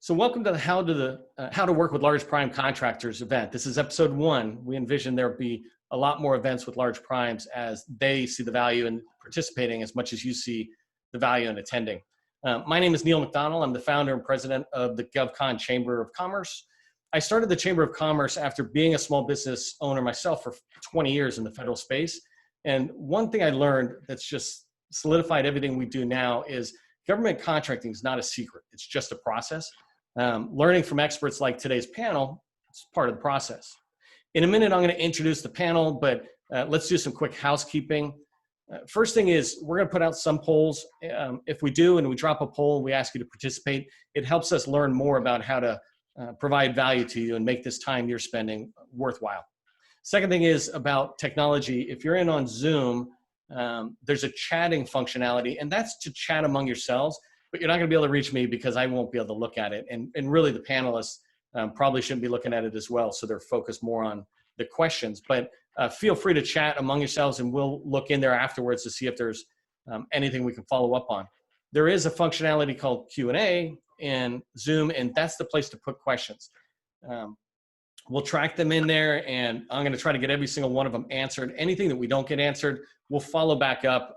So welcome to the How to Work with Large Prime Contractors event. This is episode 1. We envision there'll be a lot more events with large primes as they see the value in participating as much as you see the value in attending. My name is Neil McDonnell. I'm the founder and president of the GovCon Chamber of Commerce. I started the Chamber of Commerce after being a small business owner myself for 20 years in the federal space. And one thing I learned that's just solidified everything we do now is government contracting is not a secret. It's just a process. Learning from experts like today's panel is part of the process. In a minute, I'm going to introduce the panel, but let's do some quick housekeeping. First thing is we're going to put out some polls. If we do and we drop a poll, we ask you to participate. It helps us learn more about how to provide value to you and make this time you're spending worthwhile. Second thing is about technology. If you're in on Zoom, there's a chatting functionality, and that's to chat among yourselves, but you're not going to be able to reach me because I won't be able to look at it. And really the panelists probably shouldn't be looking at it as well, so they're focused more on the questions. But feel free to chat among yourselves, and we'll look in there afterwards to see if there's anything we can follow up on. There is a functionality called Q&A in Zoom, and that's the place to put questions. We'll track them in there, and I'm going to try to get every single one of them answered. Anything that we don't get answered, we'll follow back up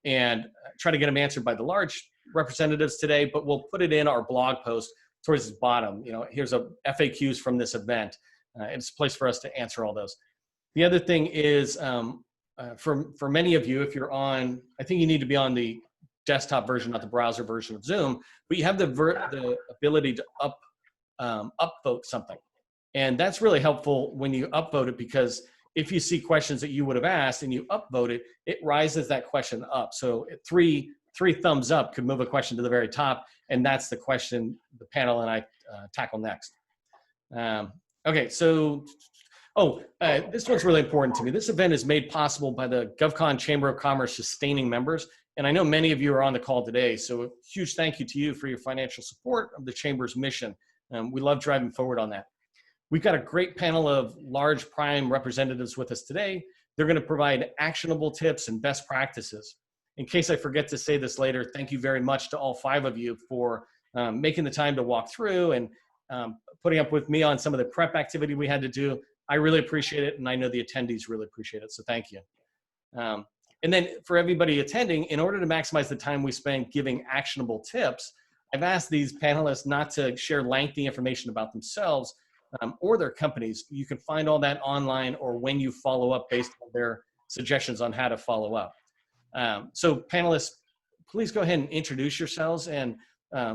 and try to get them answered by the large representatives today, but we'll put it in our blog post towards the bottom. You know, here's a FAQs from this event. It's a place for us to answer all those. The other thing is for many of you, if you're on, I think you need to be on the desktop version, not the browser version of Zoom, but you have the ability to upvote something. And that's really helpful when you upvote it, because if you see questions that you would have asked and you upvote it, it rises that question up. So three thumbs up could move a question to the very top, and that's the question the panel and I tackle next. Okay, so, this one's really important to me. This event is made possible by the GovCon Chamber of Commerce sustaining members, and I know many of you are on the call today, so a huge thank you to you for your financial support of the Chamber's mission. We love driving forward on that. We've got a great panel of large prime representatives with us today. They're going to provide actionable tips and best practices. In case I forget to say this later, thank you very much to all 5 of you for making the time to walk through and putting up with me on some of the prep activity we had to do. I really appreciate it, and I know the attendees really appreciate it, so thank you. And then for everybody attending, in order to maximize the time we spend giving actionable tips, I've asked these panelists not to share lengthy information about themselves or their companies. You can find all that online or when you follow up based on their suggestions on how to follow up. So panelists, please go ahead and introduce yourselves and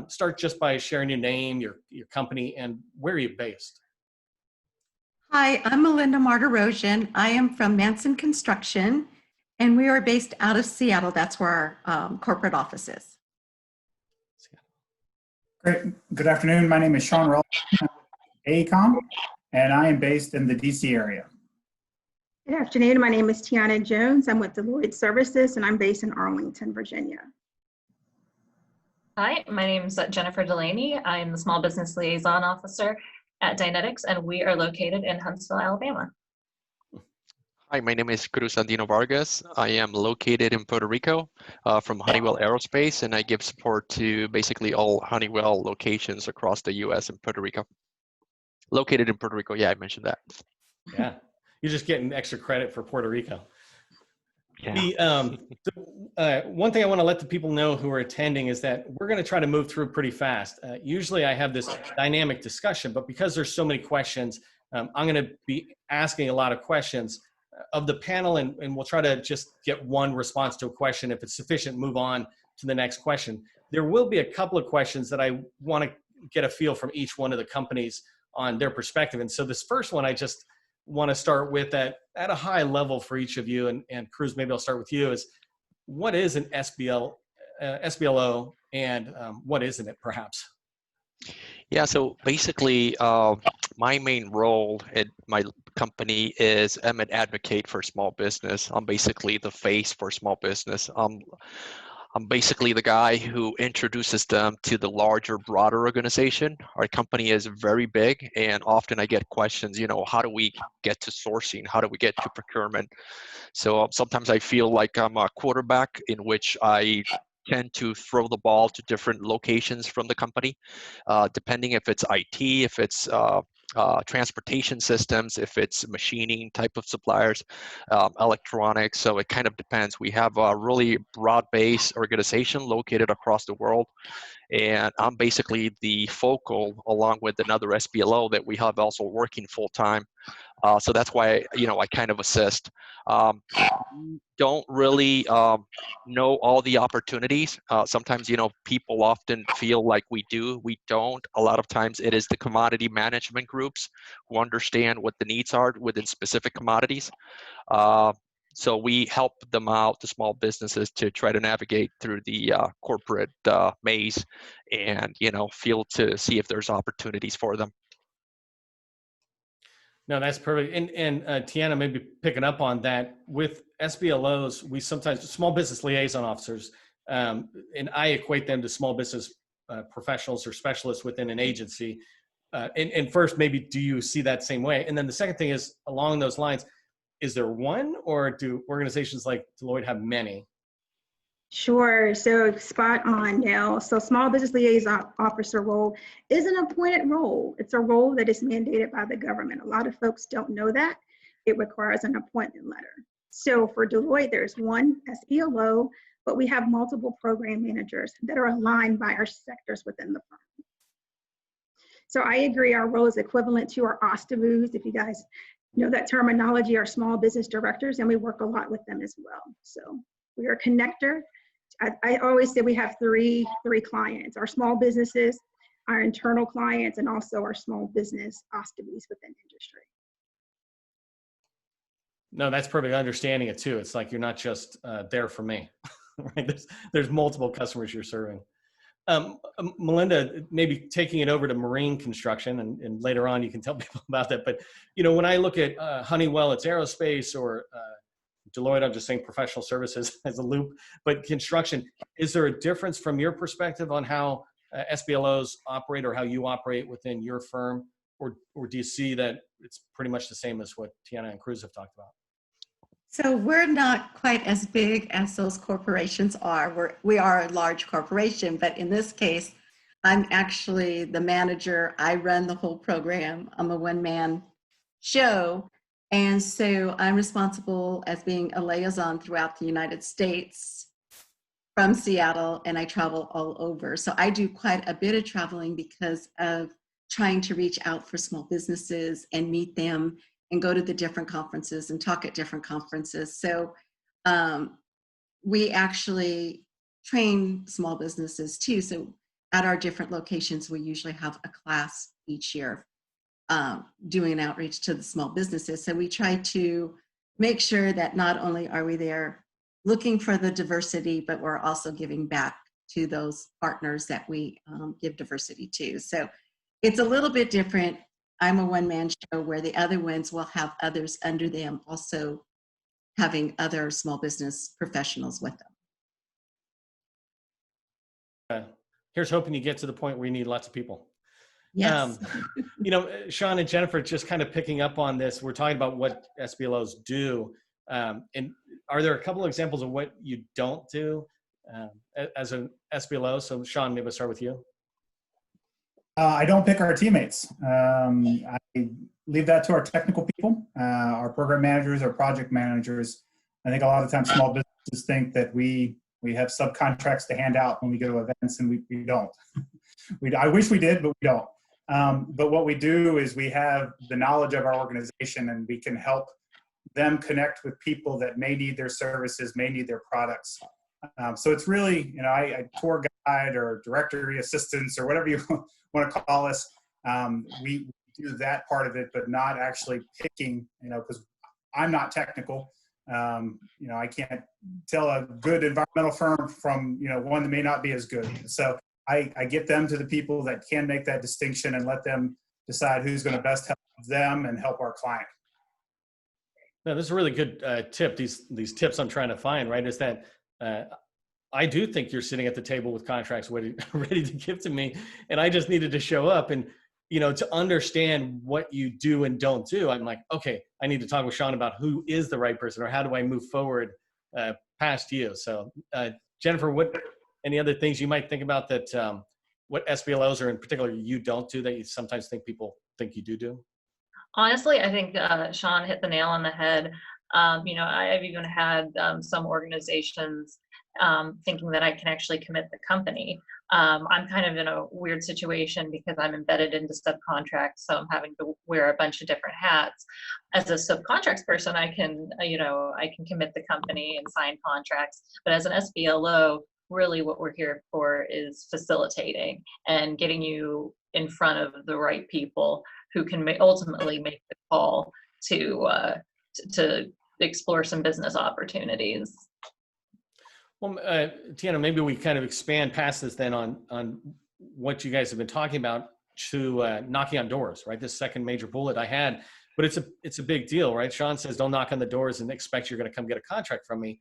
start just by sharing your name, your company, and where are you based? Hi, I'm Melinda Martirosian. I am from Manson Construction, and we are based out of Seattle. That's where our corporate office is. Great. Good afternoon. My name is Shawn, Ralston, AECOM, and I am based in the DC area. Good afternoon. My name is Teanna Jones. I'm with Deloitte Services, and I'm based in Arlington, Virginia. Hi, my name is Jennifer Delaney. I'm the Small Business Liaison Officer at Dynetics, and we are located in Huntsville, Alabama. Hi, my name is Cruz Andino Vargas. I am located in Puerto Rico from Honeywell Aerospace, and I give support to basically all Honeywell locations across the U.S. and Puerto Rico. Located in Puerto Rico, yeah, I mentioned that. Yeah, you're just getting extra credit for Puerto Rico. Yeah. One thing I want to let the people know who are attending is that we're going to try to move through pretty fast. Usually I have this dynamic discussion, but because there's so many questions, I'm going to be asking a lot of questions of the panel, and we'll try to just get one response to a question. If it's sufficient, move on to the next question. There will be a couple of questions that I want to get a feel from each one of the companies on their perspective. And so this first one, I just want to start with at a high level for each of you, and Cruz, maybe I'll start with you, is what is an SBLO and what isn't it perhaps? Yeah, so basically my main role at my company is I'm an advocate for small business. I'm basically the face for small business. I'm basically the guy who introduces them to the larger, broader organization. Our company is very big, and often I get questions, you know, how do we get to sourcing? How do we get to procurement? So sometimes I feel like I'm a quarterback in which I tend to throw the ball to different locations from the company, depending if it's IT, if it's transportation systems, if it's machining type of suppliers, electronics. So it kind of depends. We have a really broad-based organization located across the world, and I'm basically the focal, along with another SBLO that we have also working full-time. So that's why, I kind of assist. Don't really know all the opportunities. Sometimes, people often feel like we do. We don't. A lot of times it is the commodity management groups who understand what the needs are within specific commodities. So we help them out, the small businesses, to try to navigate through the corporate maze and, feel to see if there's opportunities for them. No, that's perfect. And Teanna, maybe picking up on that, with SBLOs, we sometimes, small business liaison officers, and I equate them to small business professionals or specialists within an agency. And first, maybe do you see that same way? And then the second thing is, along those lines, is there one, or do organizations like Deloitte have many? Sure. So spot on, Neil. So small business liaison officer role is an appointed role. It's a role that is mandated by the government. A lot of folks don't know that. It requires an appointment letter. So for Deloitte, there's one SBLO, but we have multiple program managers that are aligned by our sectors within the firm. So I agree, our role is equivalent to our OSTBOs, if you guys know that terminology, our small business directors, and we work a lot with them as well. So we are a connector. I always say we have three clients: our small businesses, our internal clients, and also our small business OSTBs within industry. No, that's perfect. Understanding it too. It's like you're not just there for me, right? There's multiple customers you're serving. Melinda, maybe taking it over to marine construction, and later on you can tell people about that. But when I look at Honeywell, it's aerospace, or Deloitte, I'm just saying professional services as a loop, but construction, is there a difference from your perspective on how SBLOs operate, or how you operate within your firm? Or do you see that it's pretty much the same as what Teanna and Cruz have talked about? So we're not quite as big as those corporations are. We are a large corporation, but in this case, I'm actually the manager. I run the whole program. I'm a one-man show. And so I'm responsible as being a liaison throughout the United States from Seattle, and I travel all over. So I do quite a bit of traveling because of trying to reach out for small businesses and meet them and go to the different conferences and talk at different conferences. So we actually train small businesses too. So at our different locations, we usually have a class each year doing an outreach to the small businesses. So we try to make sure that not only are we there looking for the diversity, but we're also giving back to those partners that we give diversity to. So it's a little bit different. I'm a one-man show where the other ones will have others under them also having other small business professionals with them. Here's hoping you get to the point where you need lots of people. Yes. Shawn and Jennifer, just kind of picking up on this, we're talking about what SBLOs do. And are there a couple of examples of what you don't do as an SBLO? So Shawn, maybe I'll start with you. I don't pick our teammates. I leave that to our technical people, our program managers, our project managers. I think a lot of times small businesses think that we have subcontracts to hand out when we go to events, and we don't. I wish we did, but we don't. But what we do is we have the knowledge of our organization, and we can help them connect with people that may need their services, may need their products. So it's really, I tour guide or directory assistants or whatever you want to call us. We do that part of it, but not actually picking, because I'm not technical. I can't tell a good environmental firm from, one that may not be as good. So I get them to the people that can make that distinction and let them decide who's going to best help them and help our client. No, this is a really good tip. These tips I'm trying to find, right, is that I do think you're sitting at the table with contracts ready to give to me, and I just needed to show up and, to understand what you do and don't do. I'm like, okay, I need to talk with Shawn about who is the right person, or how do I move forward past you. So Jennifer, Any other things you might think about that, what SBLOs or in particular you don't do that you sometimes think people think you do? Honestly, I think Shawn hit the nail on the head. I've even had some organizations thinking that I can actually commit the company. I'm kind of in a weird situation because I'm embedded into subcontracts, so I'm having to wear a bunch of different hats. As a subcontracts person, I can commit the company and sign contracts, but as an SBLO, really what we're here for is facilitating and getting you in front of the right people who can ultimately make the call to explore some business opportunities. Well, Teanna, maybe we kind of expand past this then on what you guys have been talking about to knocking on doors, right? This second major bullet I had, but it's a big deal, right? Shawn says, don't knock on the doors and expect you're going to come get a contract from me.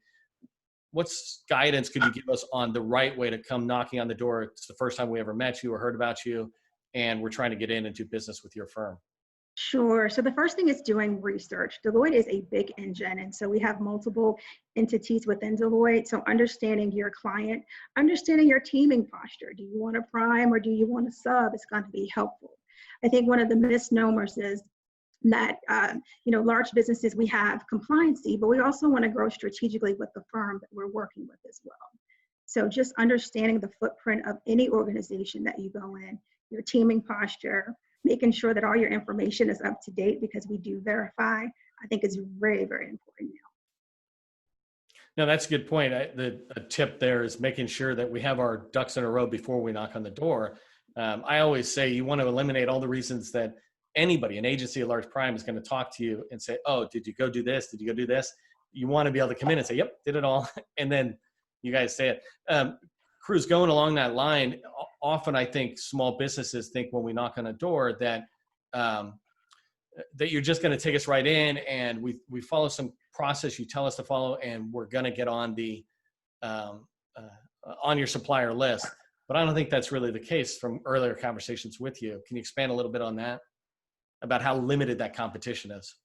What's guidance could you give us on the right way to come knocking on the door? It's the first time we ever met you or heard about you, and we're trying to get in and do business with your firm. Sure. So the first thing is doing research. Deloitte is a big engine, and so we have multiple entities within Deloitte. So understanding your client, understanding your teaming posture. Do you want a prime or do you want a sub? It's going to be helpful. I think one of the misnomers is that large businesses, we have compliancy, but we also want to grow strategically with the firm that we're working with as well. So just understanding the footprint of any organization that you go in, your teaming posture, making sure that all your information is up to date because we do verify, I think is very, very important now. No, that's a good point. The tip there is making sure that we have our ducks in a row before we knock on the door. I always say you want to eliminate all the reasons that anybody, an agency, a large prime is going to talk to you and say, oh, did you go do this? Did you go do this? You want to be able to come in and say, yep, did it all. And then you guys say it. Cruz, going along that line, often I think small businesses think when we knock on a door that that you're just going to take us right in and we follow some process you tell us to follow and we're going to get on the on your supplier list. But I don't think that's really the case from earlier conversations with you. Can you expand a little bit on that, about how limited that competition is?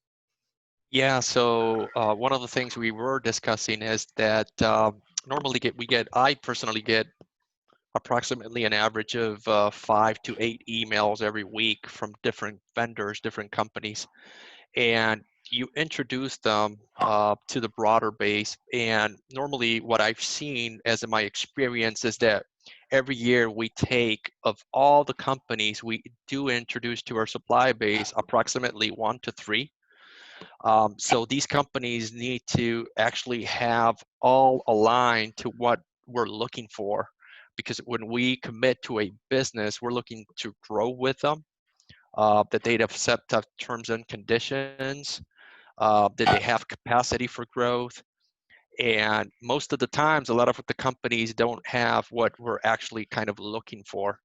Yeah, so one of the things we were discussing is that normally I personally get approximately an average of 5 to 8 emails every week from different vendors, different companies, and you introduce them to the broader base. And normally what I've seen as in my experience is that every year we take, of all the companies we do introduce to our supply base, approximately 1 to 3. So these companies need to actually have all aligned to what we're looking for. Because when we commit to a business, we're looking to grow with them, that they accept terms and conditions, that they have capacity for growth. And most of the times, a lot of the companies don't have what we're actually kind of looking for.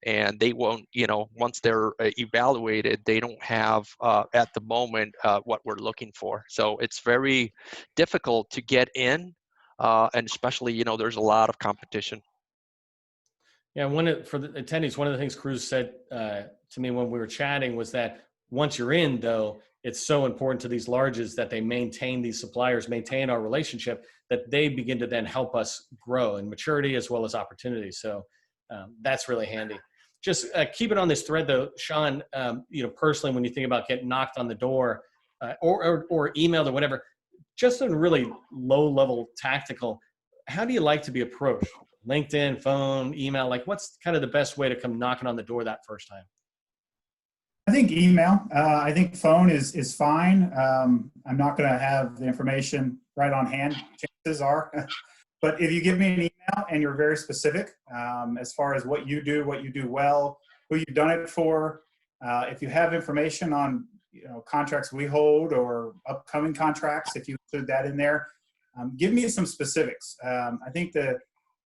And they won't, once they're evaluated, they don't have at the moment what we're looking for. So it's very difficult to get in, and especially, there's a lot of competition. Yeah, for the attendees, one of the things Cruz said to me when we were chatting was that once you're in, though, it's so important to these larges that they maintain these suppliers, maintain our relationship, that they begin to then help us grow in maturity as well as opportunity. So that's really handy. Just keep it on this thread, though, Shawn. Personally, when you think about getting knocked on the door or emailed or whatever, just on really low-level tactical, how do you like to be approached? LinkedIn, phone, email, like what's kind of the best way to come knocking on the door that first time? I think email. I think phone is fine. I'm not going to have the information right on hand, chances are. But if you give me an email and you're very specific as far as what you do well, who you've done it for, if you have information on contracts we hold or upcoming contracts, if you include that in there, give me some specifics. I think that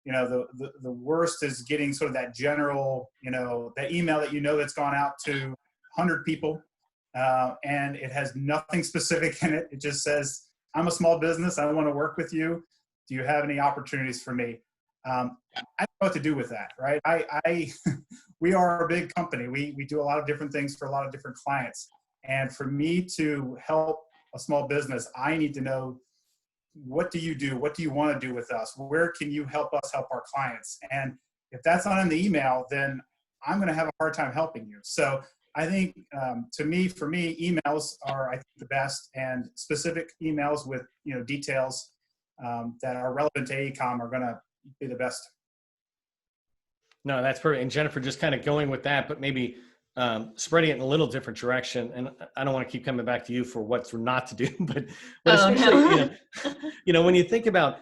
the worst is getting sort of that general, that email that that's gone out to 100 people and it has nothing specific in it. It just says, I'm a small business. I want to work with you. Do you have any opportunities for me? I don't know what to do with that, right? We are a big company. We do a lot of different things for a lot of different clients. And for me to help a small business, I need to know what do you do? What do you want to do with us? Where can you help us help our clients? And if that's not in the email, then I'm going to have a hard time helping you. So I think for me, emails are, I think, the best, and specific emails with, details that are relevant to AECOM are going to be the best. No, that's perfect. And Jennifer, just kind of going with that, but maybe spreading it in a little different direction. And I don't want to keep coming back to you for what's not to do, but especially, when you think about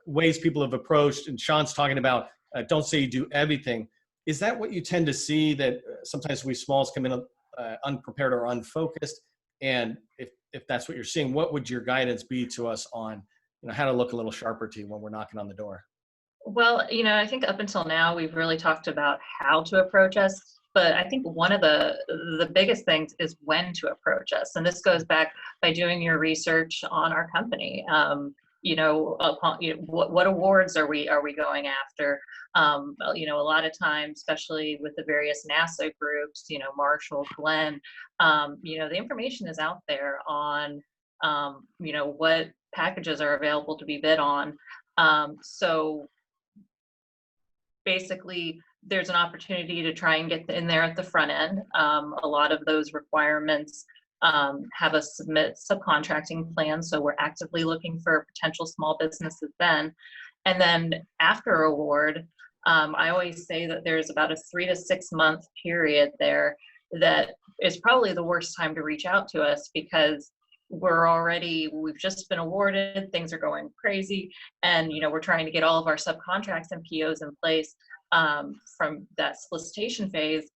ways people have approached, and Shawn's talking about, don't say you do everything. Is that what you tend to see, that sometimes we smalls come in unprepared or unfocused? And if that's what you're seeing, what would your guidance be to us on, how to look a little sharper to you when we're knocking on the door? Well, I think up until now, we've really talked about how to approach us, but I think one of the biggest things is when to approach us. And this goes back by doing your research on our company. What awards are we going after? A lot of times, especially with the various NASA groups, Marshall, Glenn, the information is out there on, what packages are available to be bid on. So basically, there's an opportunity to try and get in there at the front end. A lot of those requirements have a submit subcontracting plan, so we're actively looking for potential small businesses then. And then after award, I always say that there's about a 3 to 6 month period there that is probably the worst time to reach out to us, because we've just been awarded, things are going crazy, and we're trying to get all of our subcontracts and POs in place from that solicitation phase.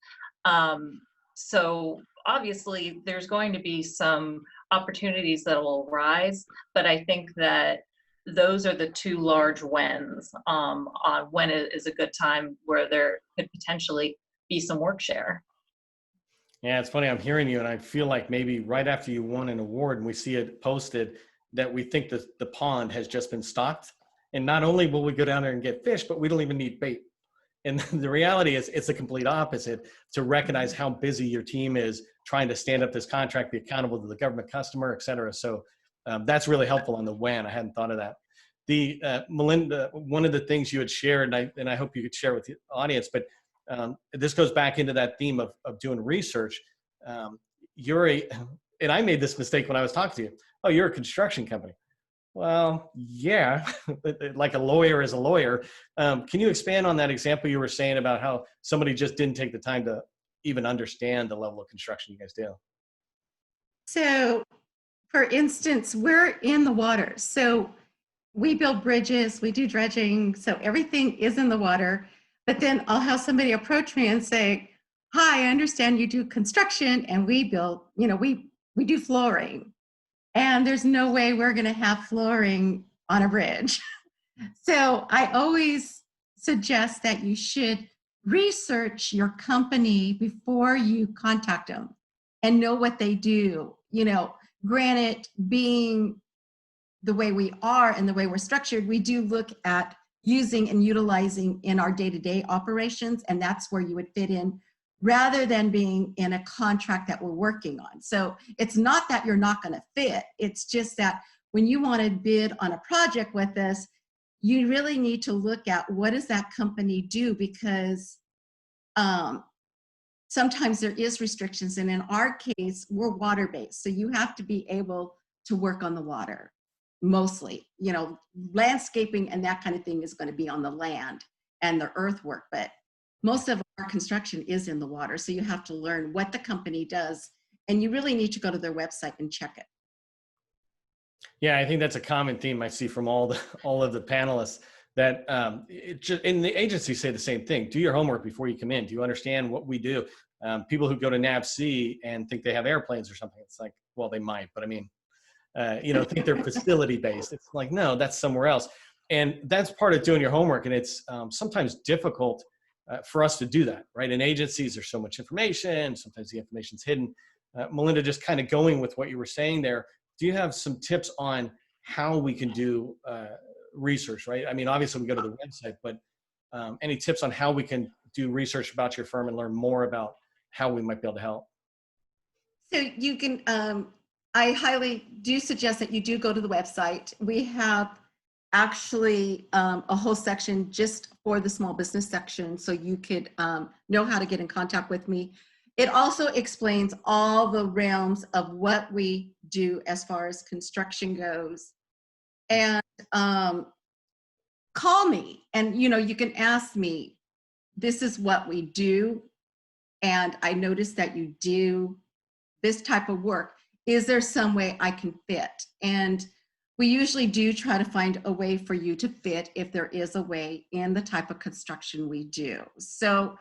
So obviously there's going to be some opportunities that will arise, but I think that those are the two large wins on when it is a good time where there could potentially be some work share. Yeah, it's funny. I'm hearing you, and I feel like maybe right after you won an award and we see it posted, that we think that the pond has just been stocked. And not only will we go down there and get fish, but we don't even need bait. And the reality is it's the complete opposite, to recognize how busy your team is trying to stand up this contract, be accountable to the government customer, et cetera. So that's really helpful on the when. I hadn't thought of that. Melinda, one of the things you had shared, and I hope you could share with the audience, but this goes back into that theme of doing research. And I made this mistake when I was talking to you. Oh, you're a construction company. Well, yeah, like a lawyer is a lawyer. Can you expand on that example you were saying about how somebody just didn't take the time to even understand the level of construction you guys do? So, for instance, we're in the water. So we build bridges, we do dredging, so everything is in the water. But then I'll have somebody approach me and say, hi, I understand you do construction, and we build, we do flooring. And there's no way we're going to have flooring on a bridge. So I always suggest that you should research your company before you contact them and know what they do. Granted, being the way we are and the way we're structured, we do look at using and utilizing in our day-to-day operations, and that's where you would fit in, rather than being in a contract that we're working on. So it's not that you're not going to fit. It's just that when you want to bid on a project with us, you really need to look at what does that company do, because sometimes there is restrictions. And in our case, we're water-based. So you have to be able to work on the water mostly. Landscaping and that kind of thing is going to be on the land and the earthwork, but most of our construction is in the water. So you have to learn what the company does, and you really need to go to their website and check it. Yeah, I think that's a common theme I see from all of the panelists, that in the agency say the same thing. Do your homework before you come in. Do you understand what we do? People who go to NAVC and think they have airplanes or something, it's like, well, they might, but I mean, think they're facility based. It's like, no, that's somewhere else. And that's part of doing your homework. And it's sometimes difficult for us to do that, right? In agencies, there's so much information. Sometimes the information's hidden. Melinda, just kind of going with what you were saying there, do you have some tips on how we can do research, right? I mean, obviously we go to the website, but any tips on how we can do research about your firm and learn more about how we might be able to help? So you can I highly do suggest that you do go to the website. We have actually a whole section just for the small business section, so you could know how to get in contact with me. It also explains all the realms of what we do as far as construction goes. And call me, and you can ask me, this is what we do, and I noticed that you do this type of work. Is there some way I can fit? And we usually do try to find a way for you to fit if there is a way in the type of construction we do. So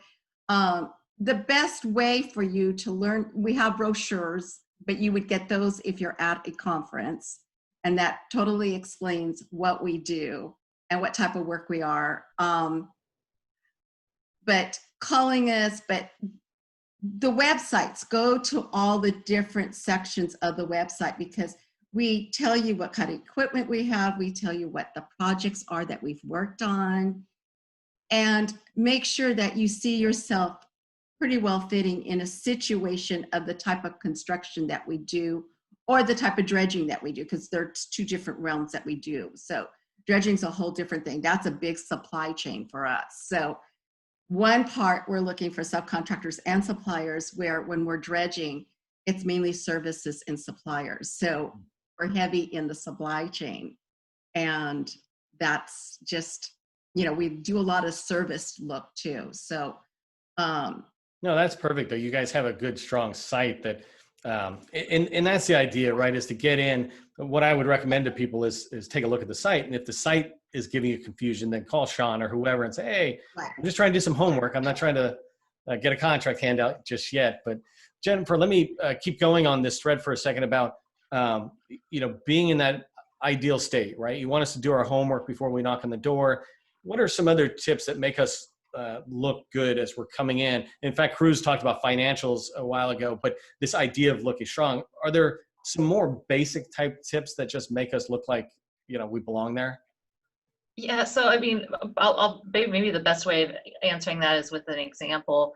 the best way for you to learn, we have brochures, but you would get those if you're at a conference, and that totally explains what we do and what type of work we are. But calling us, but the websites, go to all the different sections of the website, because we tell you what kind of equipment we have. We tell you what the projects are that we've worked on, and make sure that you see yourself pretty well fitting in a situation of the type of construction that we do, or the type of dredging that we do, because there's two different realms that we do. So dredging's a whole different thing. That's a big supply chain for us. So one part, we're looking for subcontractors and suppliers, where when we're dredging, it's mainly services and suppliers. So we're heavy in the supply chain. And that's just, we do a lot of service look too. So, no, that's perfect though. You guys have a good, strong site that, and that's the idea, right? Is to get in. What I would recommend to people is take a look at the site. And if the site is giving you confusion, then call Shawn or whoever and say, hey, I'm just trying to do some homework. I'm not trying to get a contract handout just yet. But Jennifer, let me keep going on this thread for a second about, being in that ideal state, right? You want us to do our homework before we knock on the door. What are some other tips that make us look good as we're coming in? In fact, Cruz talked about financials a while ago, but this idea of looking strong, are there some more basic type tips that just make us look like, we belong there? Yeah, so I mean, maybe the best way of answering that is with an example.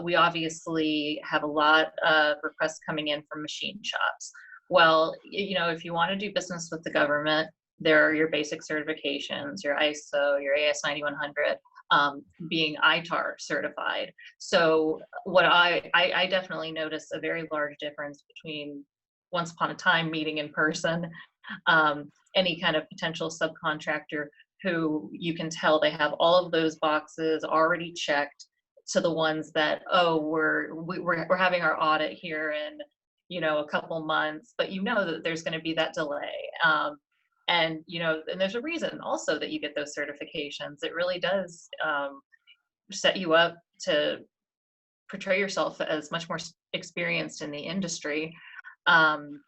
We obviously have a lot of requests coming in from machine shops. Well, if you want to do business with the government, there are your basic certifications, your ISO, your AS 9100, being ITAR certified. So what I definitely noticed a very large difference between once upon a time meeting in person, any kind of potential subcontractor who you can tell they have all of those boxes already checked, to the ones that, we're having our audit here in a couple months, but that there's going to be that delay. And there's a reason also that you get those certifications. It really does set you up to portray yourself as much more experienced in the industry,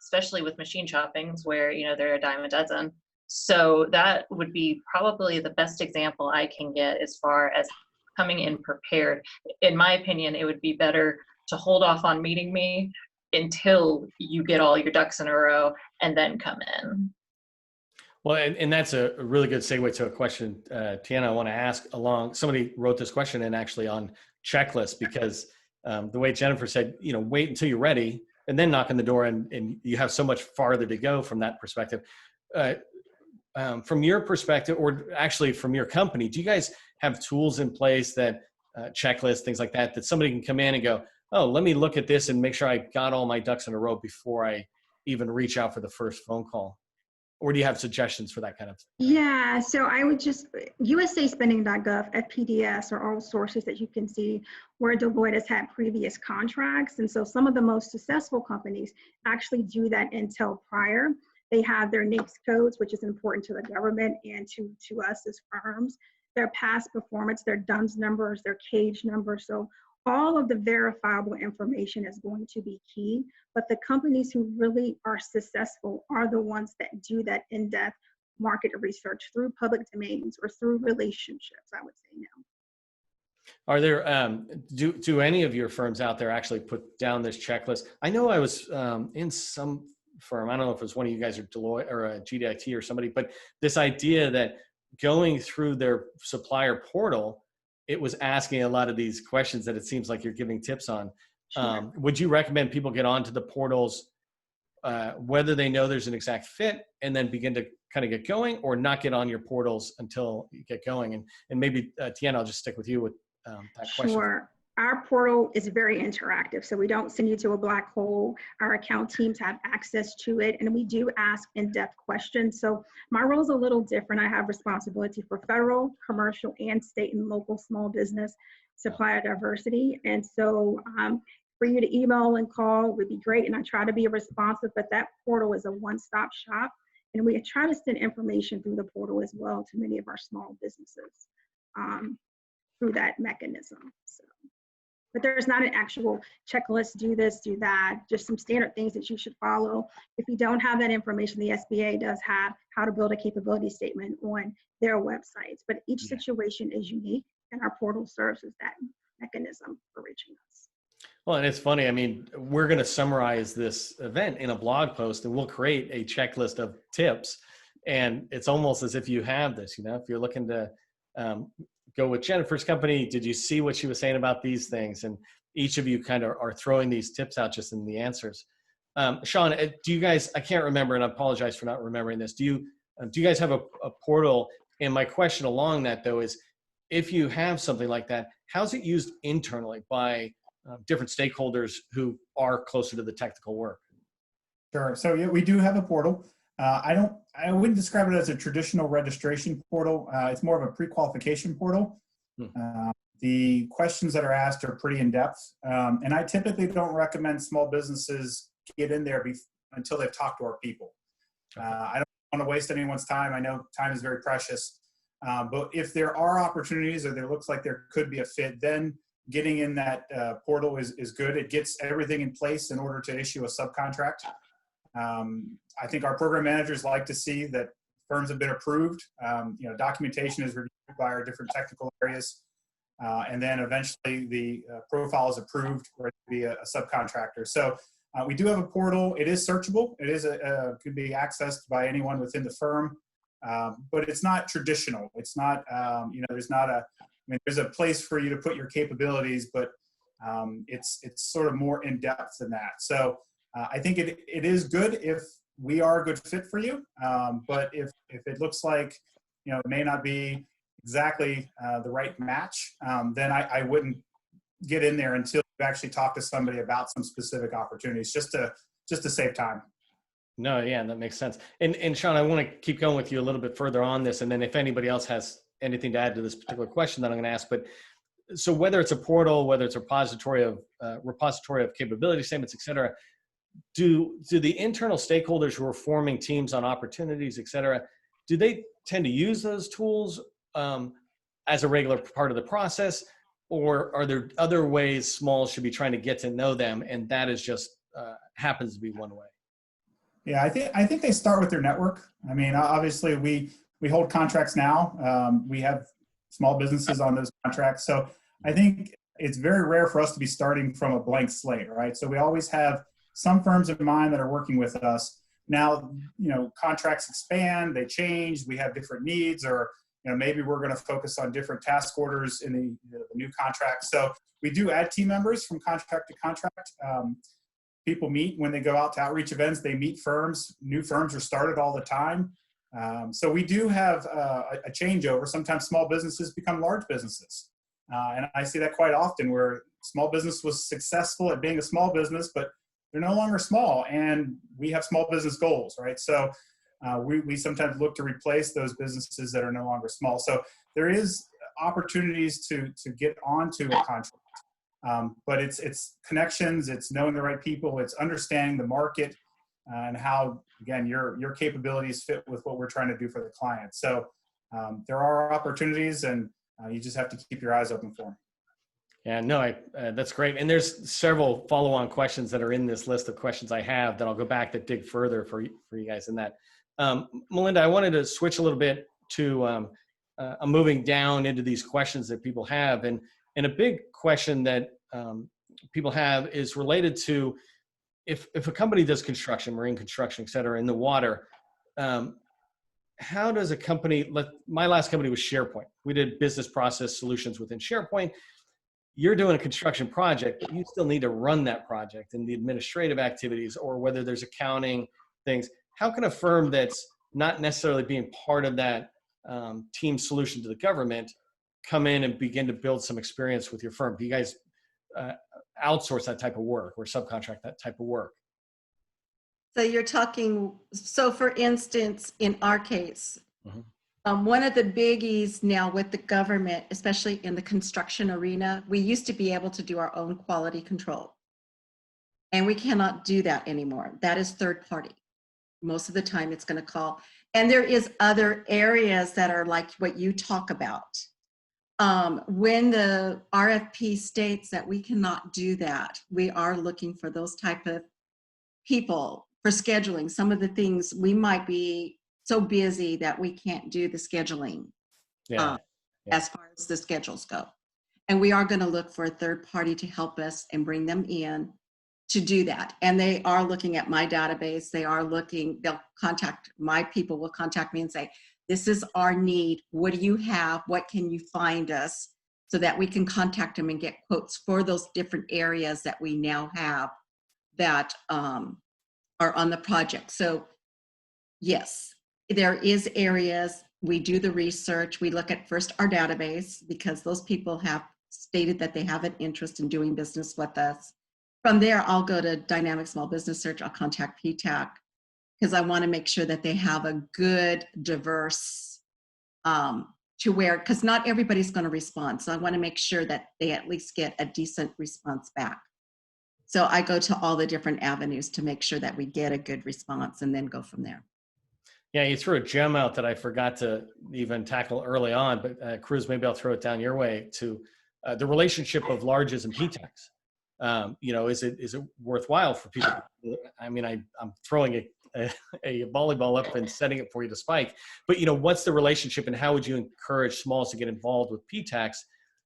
especially with machine shoppings where they're a dime a dozen. So that would be probably the best example I can get as far as coming in prepared. In my opinion, it would be better to hold off on meeting me until you get all your ducks in a row and then come in. Well, and that's a really good segue to a question, Teanna, I want to ask along. Somebody wrote this question in actually on checklists, because the way Jennifer said, wait until you're ready and then knock on the door, and you have so much farther to go from that perspective. From your perspective, or actually from your company, do you guys have tools in place that checklists, things like that, that somebody can come in and go, oh, let me look at this and make sure I got all my ducks in a row before I even reach out for the first phone call? Or do you have suggestions for that kind of thing? Yeah, so I would just, USAspending.gov, FPDS are all sources that you can see where Deloitte has had previous contracts. And so some of the most successful companies actually do that intel prior. They have their NAICS codes, which is important to the government and to us as firms, their past performance, their DUNS numbers, their cage numbers. So all of the verifiable information is going to be key, but the companies who really are successful are the ones that do that in-depth market research through public domains or through relationships, I would say now. Are there, do any of your firms out there actually put down this checklist? I know I was in some firm, I don't know if it was one of you guys or Deloitte or a GDIT or somebody, but this idea that going through their supplier portal, it was asking a lot of these questions that it seems like you're giving tips on. Sure. Would you recommend people get onto the portals whether they know there's an exact fit and then begin to kind of get going, or not get on your portals until you get going. And maybe Teanna, I'll just stick with you with that question. Sure. Our portal is very interactive, so we don't send you to a black hole. Our account teams have access to it, and we do ask in-depth questions. So my role is a little different. I have responsibility for federal, commercial, and state and local small business supplier diversity. And so for you to email and call would be great, and I try to be responsive, but that portal is a one-stop shop, and we try to send information through the portal as well to many of our small businesses through that mechanism. So. But there's not an actual checklist, do this, do that, just some standard things that you should follow. If you don't have that information, the SBA does have how to build a capability statement on their websites, but each situation is unique, and our portal serves as that mechanism for reaching us. Well, and it's funny, I mean, we're going to summarize this event in a blog post, and we'll create a checklist of tips. And it's almost as if you have this, you know, if you're looking to go with Jennifer's company, did you see what she was saying about these things? And each of you kind of are throwing these tips out just in the answers. Shawn, do you guys, I can't remember, and I apologize for not remembering this. Do you guys have a portal? And my question along that though is, if you have something like that, how's it used internally by different stakeholders who are closer to the technical work? Sure. So yeah, we do have a portal. I wouldn't describe it as a traditional registration portal. It's more of a pre-qualification portal. The questions that are asked are pretty in-depth. And I typically don't recommend small businesses get in there until they've talked to our people. I don't want to waste anyone's time. I know time is very precious. But if there are opportunities, or there looks like there could be a fit, then getting in that portal is good. It gets everything in place in order to issue a subcontract. I think our program managers like to see that firms have been approved. You know, documentation is reviewed by our different technical areas. And then eventually the profile is approved for it to be a subcontractor. So we do have a portal. It is searchable. It is could be accessed by anyone within the firm, but it's not traditional. It's not, you know, there's not a, I mean, there's a place for you to put your capabilities, but it's sort of more in depth than that. So I think it is good if we are a good fit for you, but if it looks like, you know, it may not be exactly the right match, then I wouldn't get in there until you actually talk to somebody about some specific opportunities, just to save time. No, yeah, that makes sense. And Shawn, I want to keep going with you a little bit further on this, and then if anybody else has anything to add to this particular question that I'm going to ask, but so whether it's a portal, whether it's a repository of capability statements, et cetera, do the internal stakeholders who are forming teams on opportunities, et cetera, do they tend to use those tools as a regular part of the process, or are there other ways smalls should be trying to get to know them, and that is just happens to be one way? Yeah, I think they start with their network. I mean, obviously we hold contracts now. We have small businesses on those contracts, so I think it's very rare for us to be starting from a blank slate, right? So we always have some firms in mind that are working with us. Now, you know, contracts expand, they change, we have different needs, or, you know, maybe we're going to focus on different task orders in the new contract. So we do add team members from contract to contract. People meet when they go out to outreach events, they meet firms, new firms are started all the time. So we do have a changeover. Sometimes small businesses become large businesses. And I see that quite often, where small business was successful at being a small business, but they're no longer small, and we have small business goals, right? So we sometimes look to replace those businesses that are no longer small. So there is opportunities to get onto a contract, but it's connections, it's knowing the right people, it's understanding the market, and how, again, your capabilities fit with what we're trying to do for the client. So there are opportunities, and you just have to keep your eyes open for them. Yeah, no, that's great. And there's several follow-on questions that are in this list of questions I have that I'll go back to dig further for you guys in that. Melinda, I wanted to switch a little bit to moving down into these questions that people have. And a big question that people have is related to if a company does construction, marine construction, et cetera, in the water, how does a company, my last company was SharePoint. We did business process solutions within SharePoint. you're doing a construction project, but you still need to run that project and the administrative activities, or whether there's accounting things. How can a firm that's not necessarily being part of that team solution to the government come in and begin to build some experience with your firm? Do you guys outsource that type of work or subcontract that type of work? So you're talking, so for instance, in our case, one of the biggies now with the government, especially in the construction arena, we used to be able to do our own quality control. And we cannot do that anymore. That is third party. Most of the time it's going to call. And there is other areas that are like what you talk about. When the RFP states that we cannot do that, we are looking for those type of people for scheduling. Some of the things we might be so busy that we can't do the scheduling as far as the schedules go. And we are going to look for a third party to help us and bring them in to do that. And they are looking at my database. They are looking, they'll contact, my people will contact me and say, this is our need. What do you have? What can you find us? So that we can contact them and get quotes for those different areas that we now have that are on the project. So yes, there is areas, we do the research. We look at first our database because those people have stated that they have an interest in doing business with us. From there, I'll go to Dynamic Small Business Search. I'll contact PTAC because I want to make sure that they have a good, diverse, to where, because not everybody's going to respond. So I want to make sure that they at least get a decent response back. So I go to all the different avenues to make sure that we get a good response and then go from there. Yeah, you threw a gem out that I forgot to even tackle early on, but Cruz, maybe I'll throw it down your way to the relationship of larges and PTACs. You know, is it worthwhile for people? I mean, I'm throwing a volleyball up and setting it for you to spike, but you know, what's the relationship and how would you encourage smalls to get involved with PTACs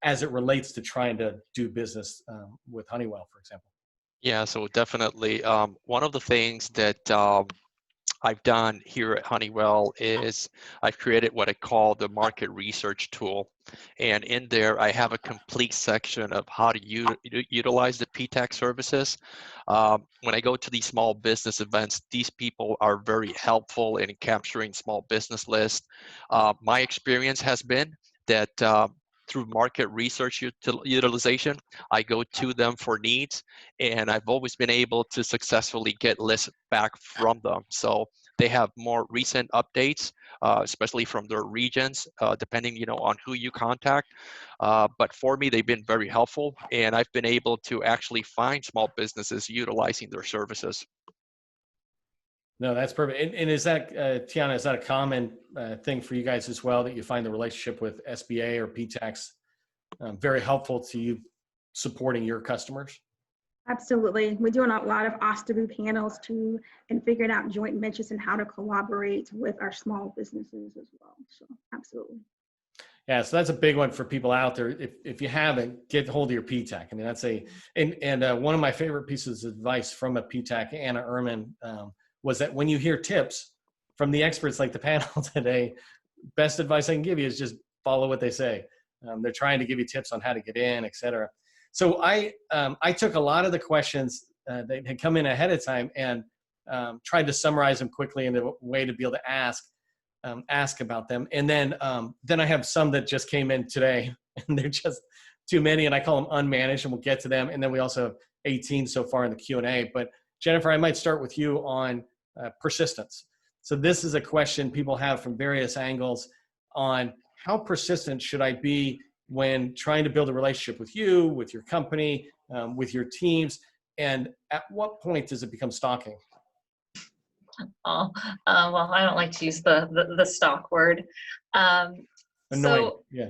as it relates to trying to do business with Honeywell, for example? Yeah, so definitely one of the things that I've done here at Honeywell is I've created what I call the market research tool. And in there, I have a complete section of how to utilize the PTAC services. When I go to these small business events, these people are very helpful in capturing small business lists. My experience has been that through market research utilization, I go to them for needs, and I've always been able to successfully get lists back from them. So they have more recent updates, especially from their regions, depending, you know, on who you contact. But for me, they've been very helpful, and I've been able to actually find small businesses utilizing their services. No, that's perfect. And is that, Teanna, is that a common thing for you guys as well, that you find the relationship with SBA or PTACs very helpful to you supporting your customers? Absolutely. We're doing a lot of OSTABU panels too, and figuring out joint ventures and how to collaborate with our small businesses as well. So absolutely. Yeah, so that's a big one for people out there. If you haven't, get hold of your PTAC. I mean, that's and one of my favorite pieces of advice from a PTAC, Anna Ehrman, was that when you hear tips from the experts like the panel today, best advice I can give you is just follow what they say. They're trying to give you tips on how to get in, et cetera. So I took a lot of the questions that had come in ahead of time and tried to summarize them quickly in a way to be able to ask about them. And then I have some that just came in today, and they're just too many, and I call them unmanaged, and we'll get to them. And then we also have 18 so far in the Q&A. But Jennifer, I might start with you on persistence. So this is a question people have from various angles on how persistent should I be when trying to build a relationship with you, with your company, with your teams, and at what point does it become stalking? Oh, well, I don't like to use the stalk word. Annoying, yeah.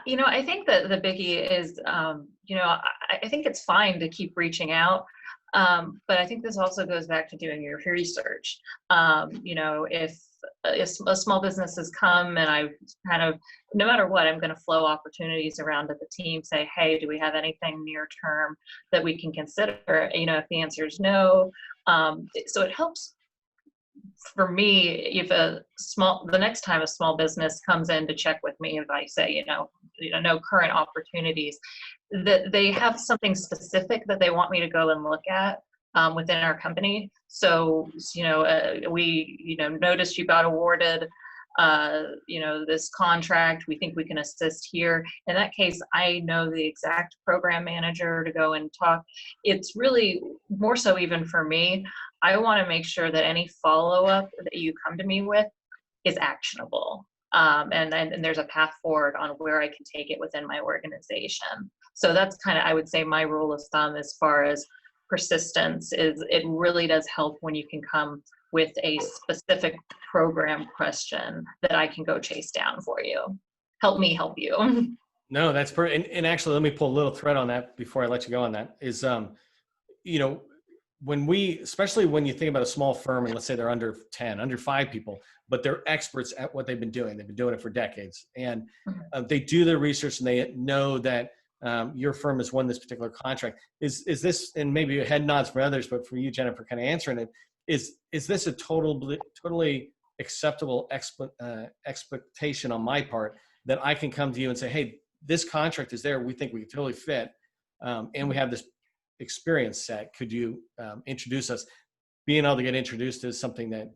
You know, I think that the biggie is, you know, I think it's fine to keep reaching out, but I think this also goes back to doing your research. You know, if a small business has come and I kind of, no matter what, I'm going to flow opportunities around to the team, say, hey, do we have anything near term that we can consider? You know, if the answer is no, so it helps for me, if the next time a small business comes in to check with me, if I say, no current opportunities, that they have something specific that they want me to go and look at within our company. So, we, noticed you got awarded, this contract, we think we can assist here. In that case, I know the exact program manager to go and talk. It's really more so even for me, I want to make sure that any follow-up that you come to me with is actionable. And there's a path forward on where I can take it within my organization. So that's kind of, I would say, my rule of thumb as far as persistence is it really does help when you can come with a specific program question that I can go chase down for you. Help me help you. No, that's perfect. And actually, let me pull a little thread on that before I let you go on that is, especially when you think about a small firm and let's say they're under 10, under 5 people, but they're experts at what they've been doing. They've been doing it for decades. And they do their research and they know that your firm has won this particular contract. Is this, and maybe a head nods for others, but for you, Jennifer, kind of answering it, is this a totally acceptable expectation on my part that I can come to you and say, hey, this contract is there. We think we can totally fit. And we have this experience set. Could you introduce us? Being able to get introduced is something that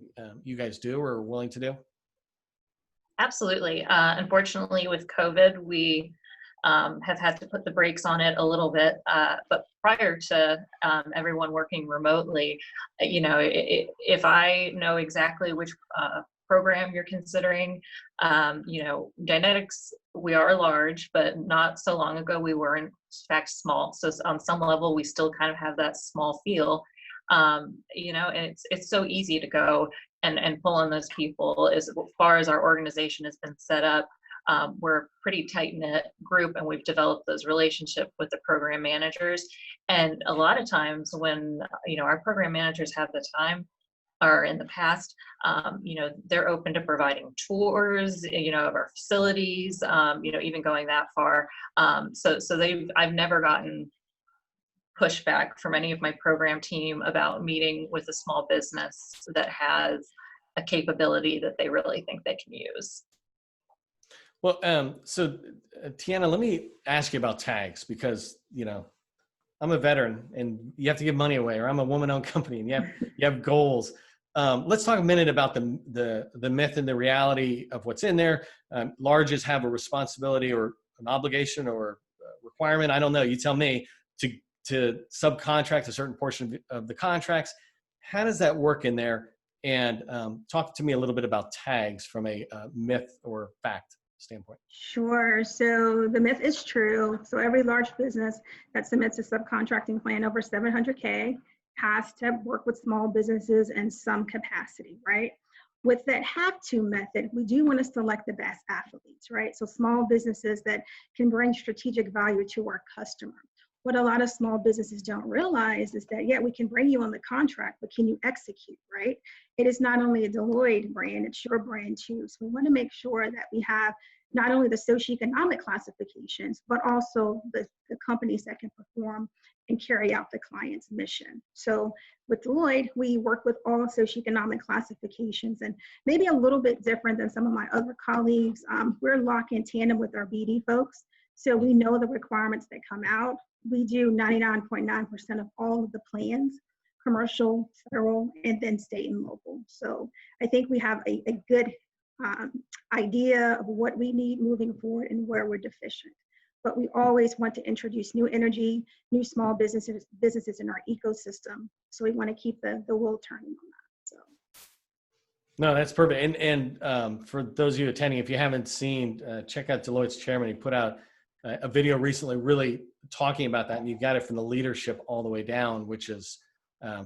you guys do or are willing to do? Absolutely. Unfortunately, with COVID, we have had to put the brakes on it a little bit. But prior to everyone working remotely, if I know exactly which program you're considering, Dynetics, we are large, but not so long ago we were in fact small. So on some level, we still kind of have that small feel, and it's so easy to go and pull on those people. As far as our organization has been set up, we're a pretty tight-knit group, and we've developed those relationships with the program managers. And a lot of times when, our program managers have the time, or in the past, they're open to providing tours, of our facilities, even going that far. So I've never gotten pushback from any of my program team about meeting with a small business that has a capability that they really think they can use. Well, so Teanna, let me ask you about tags because, I'm a veteran and you have to give money away, or I'm a woman-owned company and you have goals. Let's talk a minute about the myth and the reality of what's in there. Larges have a responsibility or an obligation or a requirement. I don't know. You tell me to subcontract a certain portion of the contracts. How does that work in there? And talk to me a little bit about tags from a myth or fact standpoint. Sure. So the myth is true. So every large business that submits a subcontracting plan over 700K has to work with small businesses in some capacity, right? With that have to method, we do want to select the best athletes, right? So small businesses that can bring strategic value to our customer. What a lot of small businesses don't realize is that, yeah, we can bring you on the contract, but can you execute, right? It is not only a Deloitte brand, it's your brand too. So we want to make sure that we have not only the socioeconomic classifications, but also the companies that can perform and carry out the client's mission. So with Deloitte, we work with all socioeconomic classifications, and maybe a little bit different than some of my other colleagues. We're locked in tandem with our BD folks. So we know the requirements that come out. We do 99.9% of all of the plans, commercial, federal, and then state and local. So I think we have a good idea of what we need moving forward and where we're deficient. But we always want to introduce new energy, new small businesses in our ecosystem. So we want to keep the wheel turning on that. So. No, that's perfect. And for those of you attending, if you haven't seen, check out Deloitte's chairman. He put out a video recently really talking about that, and you've got it from the leadership all the way down, which is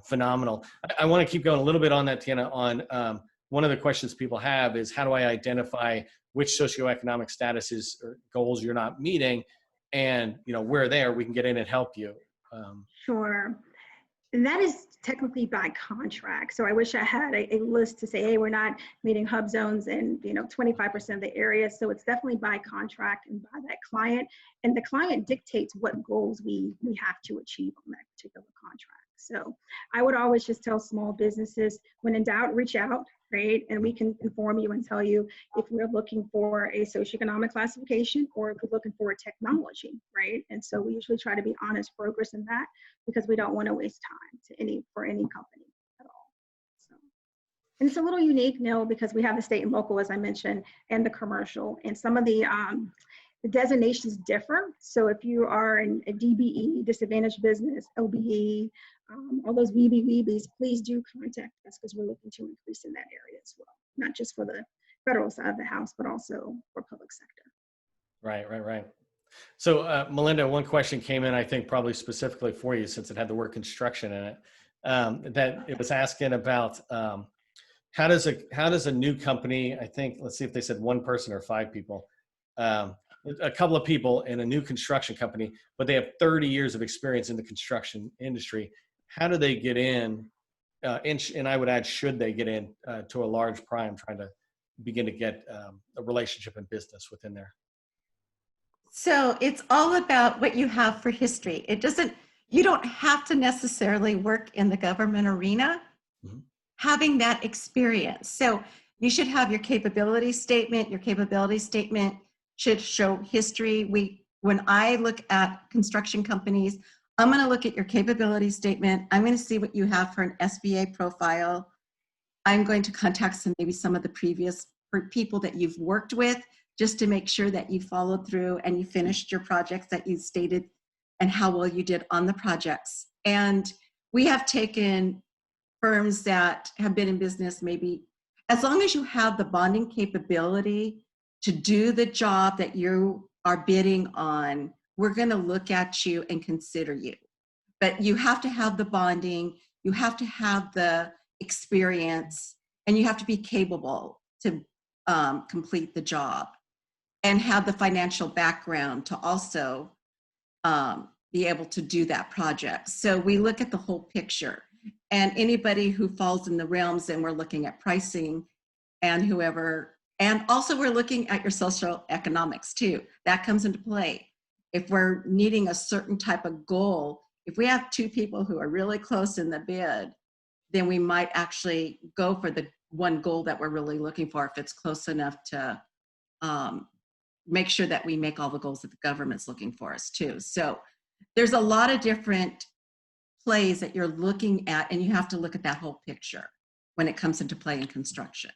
phenomenal. I want to keep going a little bit on that, Teanna. On one of the questions people have is, how do I identify which socioeconomic statuses or goals you're not meeting, and where there we can get in and help you? Sure. And that is technically by contract. So I wish I had a list to say, hey, we're not meeting hub zones in 25% of the area. So it's definitely by contract and by that client. and the client dictates what goals we have to achieve on that particular contract. So I would always just tell small businesses, when in doubt, reach out, right? And we can inform you and tell you if we're looking for a socioeconomic classification or if we're looking for a technology, right? And so we usually try to be honest brokers in that, because we don't want to waste time for any company at all. So, and it's a little unique, Neil, because we have the state and local, as I mentioned, and the commercial, and some of the designations differ. So if you are in a DBE, disadvantaged business, OBE, all those WBs, please do contact us, because we're looking to increase in that area as well, not just for the federal side of the house, but also for public sector. Right. So Melinda, one question came in, I think probably specifically for you, since it had the word construction in it, that it was asking about how does a new company, I think, let's see if they said one person or 5 people, a couple of people in a new construction company, but they have 30 years of experience in the construction industry. How do they get in, and I would add, should they get in to a large prime trying to begin to get a relationship and business within there? So it's all about what you have for history. You don't have to necessarily work in the government arena, having that experience. So you should have your capability statement. Your capability statement should show history. When I look at construction companies, I'm going to look at your capability statement. I'm going to see what you have for an SBA profile. I'm going to contact maybe some of the previous people that you've worked with, just to make sure that you followed through and you finished your projects that you stated and how well you did on the projects. And we have taken firms that have been in business, maybe as long as you have the bonding capability to do the job that you are bidding on, we're going to look at you and consider you. But you have to have the bonding, you have to have the experience, and you have to be capable to complete the job, and have the financial background to also be able to do that project. So we look at the whole picture, and anybody who falls in the realms, and we're looking at pricing and whoever, and also we're looking at your social economics too. That comes into play. If we're needing a certain type of goal, if we have 2 people who are really close in the bid, then we might actually go for the one goal that we're really looking for, if it's close enough to make sure that we make all the goals that the government's looking for us too. So there's a lot of different plays that you're looking at, and you have to look at that whole picture when it comes into play in construction.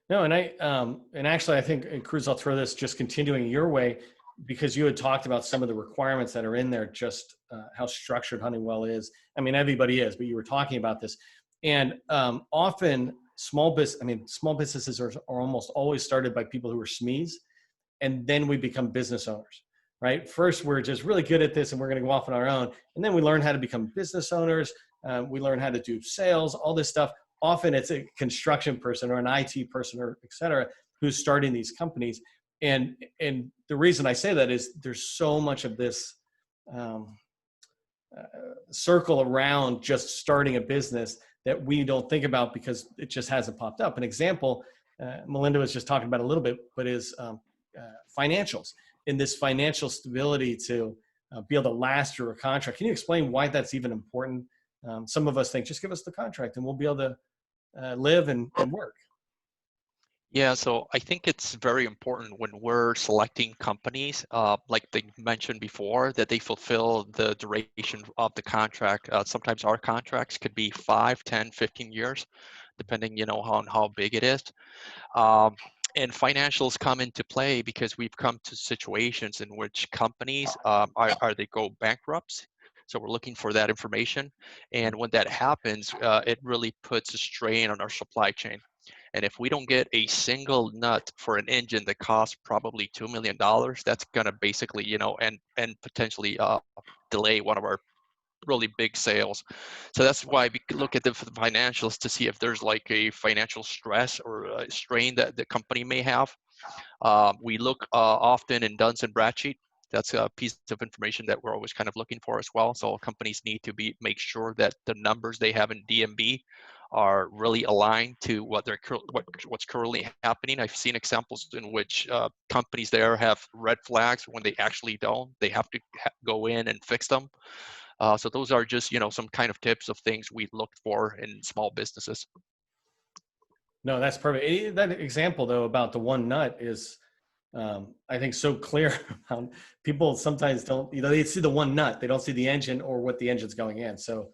No, and actually I think, and Cruz, I'll throw this just continuing your way, because you had talked about some of the requirements that are in there, just how structured Honeywell is. I mean, everybody is, but you were talking about this. And often small businesses are almost always started by people who are SMEs, and then we become business owners, right? First, we're just really good at this and we're going to go off on our own. And then we learn how to become business owners. We learn how to do sales, all this stuff. Often it's a construction person or an IT person or et cetera, who's starting these companies. And the reason I say that is there's so much of this circle around just starting a business that we don't think about because it just hasn't popped up. An example, Melinda was just talking about a little bit, but is financials, in this financial stability to be able to last through a contract. Can you explain why that's even important? Some of us think, just give us the contract and we'll be able to live and work. Yeah, so I think it's very important when we're selecting companies, like they mentioned before, that they fulfill the duration of the contract. Sometimes our contracts could be 5, 10, 15 years, depending, on how big it is. And financials come into play because we've come to situations in which companies they go bankrupt. So we're looking for that information. And when that happens, it really puts a strain on our supply chain. And if we don't get a single nut for an engine that costs probably $2 million, that's going to basically, and potentially delay one of our really big sales. So that's why we look at the financials to see if there's like a financial stress or a strain that the company may have. We look often in Duns and Bradstreet. That's a piece of information that we're always kind of looking for as well. So companies need to make sure that the numbers they have in DMB are really aligned to what's currently happening. I've seen examples in which companies there have red flags when they actually don't. They have to go in and fix them. So those are just, some kind of tips of things we look for in small businesses. No, that's perfect. That example though about the one nut is, I think, so clear. People sometimes don't, they see the one nut, they don't see the engine or what the engine's going in. So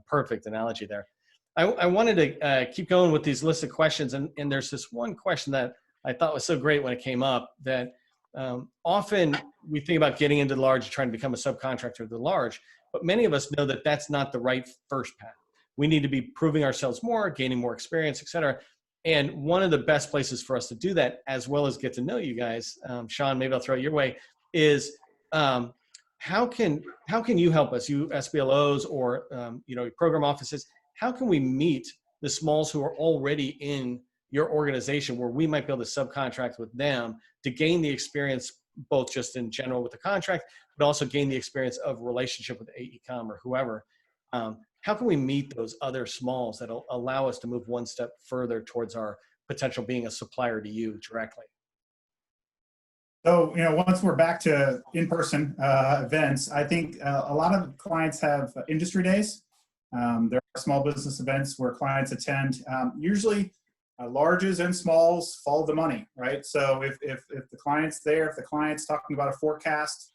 perfect analogy there. I wanted to keep going with these list of questions, and there's this one question that I thought was so great when it came up, that often we think about getting into the large, trying to become a subcontractor of the large, but many of us know that that's not the right first path. We need to be proving ourselves more, gaining more experience, et cetera. And one of the best places for us to do that, as well as get to know you guys, Shawn, maybe I'll throw it your way, is how can you help us, you SBLOs or program offices? How can we meet the smalls who are already in your organization, where we might be able to subcontract with them to gain the experience, both just in general with the contract, but also gain the experience of relationship with AECOM or whoever? How can we meet those other smalls that'll allow us to move one step further towards our potential being a supplier to you directly? So, once we're back to in-person events, I think a lot of clients have industry days. There are small business events where clients attend. Usually, larges and smalls follow the money, right? So if the client's there, if the client's talking about a forecast,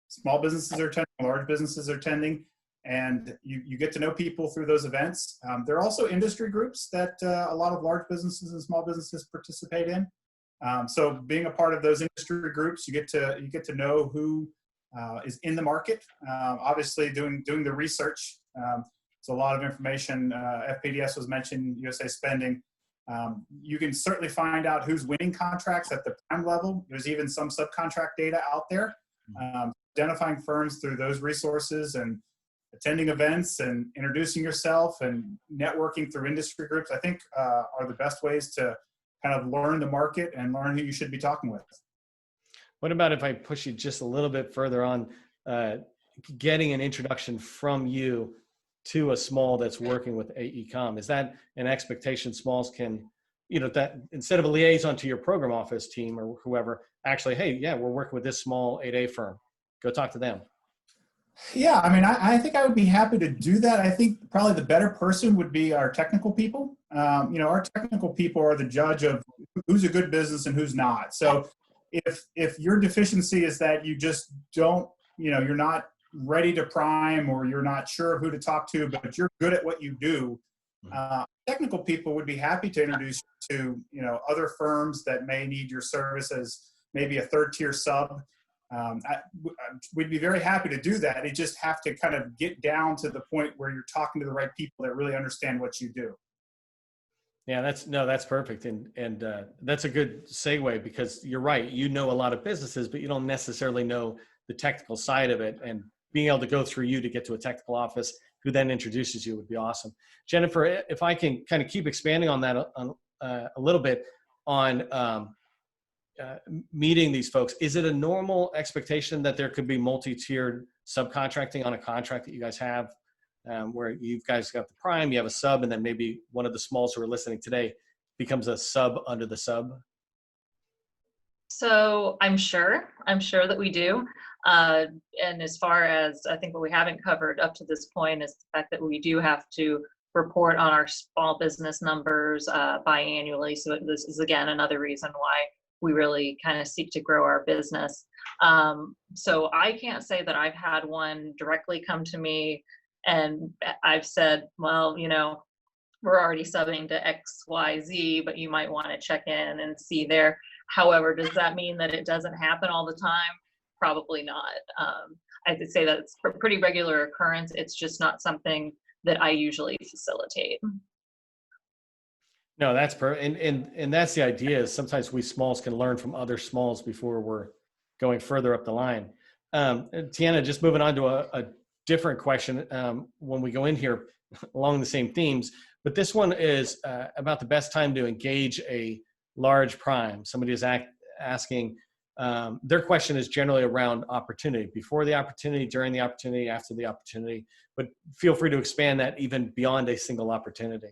small businesses are attending, large businesses are attending, and you get to know people through those events. There are also industry groups that a lot of large businesses and small businesses participate in. So being a part of those industry groups, you get to know who is in the market. Obviously, doing the research. It's a lot of information. FPDS was mentioned, USA Spending. You can certainly find out who's winning contracts at the prime level. There's even some subcontract data out there. Identifying firms through those resources and attending events and introducing yourself and networking through industry groups, I think are the best ways to kind of learn the market and learn who you should be talking with. What about if I push you just a little bit further on getting an introduction from you to a small that's working with AECOM? Is that an expectation smalls can, that instead of a liaison to your program office team or whoever, actually, hey, yeah, we're working with this small 8A firm. Go talk to them. Yeah, I mean, I think I would be happy to do that. I think probably the better person would be our technical people. Our technical people are the judge of who's a good business and who's not. So if your deficiency is that you just don't, you're not ready to prime, or you're not sure who to talk to, but you're good at what you do, technical people would be happy to introduce you to, other firms that may need your service as maybe a third tier sub. We'd be very happy to do that. You just have to kind of get down to the point where you're talking to the right people that really understand what you do. Yeah, that's perfect. And that's a good segue, because you're right. A lot of businesses, but you don't necessarily know the technical side of it, and being able to go through you to get to a technical office who then introduces you would be awesome. Jennifer, if I can kind of keep expanding on that a little bit on meeting these folks, is it a normal expectation that there could be multi-tiered subcontracting on a contract that you guys have, where you guys got the prime, you have a sub, and then maybe one of the smalls who are listening today becomes a sub under the sub? So I'm sure that we do. And as far as, I think what we haven't covered up to this point is the fact that we do have to report on our small business numbers biannually. So this is, again, another reason why we really kind of seek to grow our business. So I can't say that I've had one directly come to me and I've said, well, we're already subbing to XYZ, but you might want to check in and see there. However, does that mean that it doesn't happen all the time? Probably not. I could say that it's a pretty regular occurrence. It's just not something that I usually facilitate. No, that's perfect. And that's the idea, is sometimes we smalls can learn from other smalls before we're going further up the line. Teanna, just moving on to a different question when we go in here along the same themes, but this one is about the best time to engage a large prime. Somebody is asking, their question is generally around opportunity, before the opportunity, during the opportunity, after the opportunity, but feel free to expand that even beyond a single opportunity.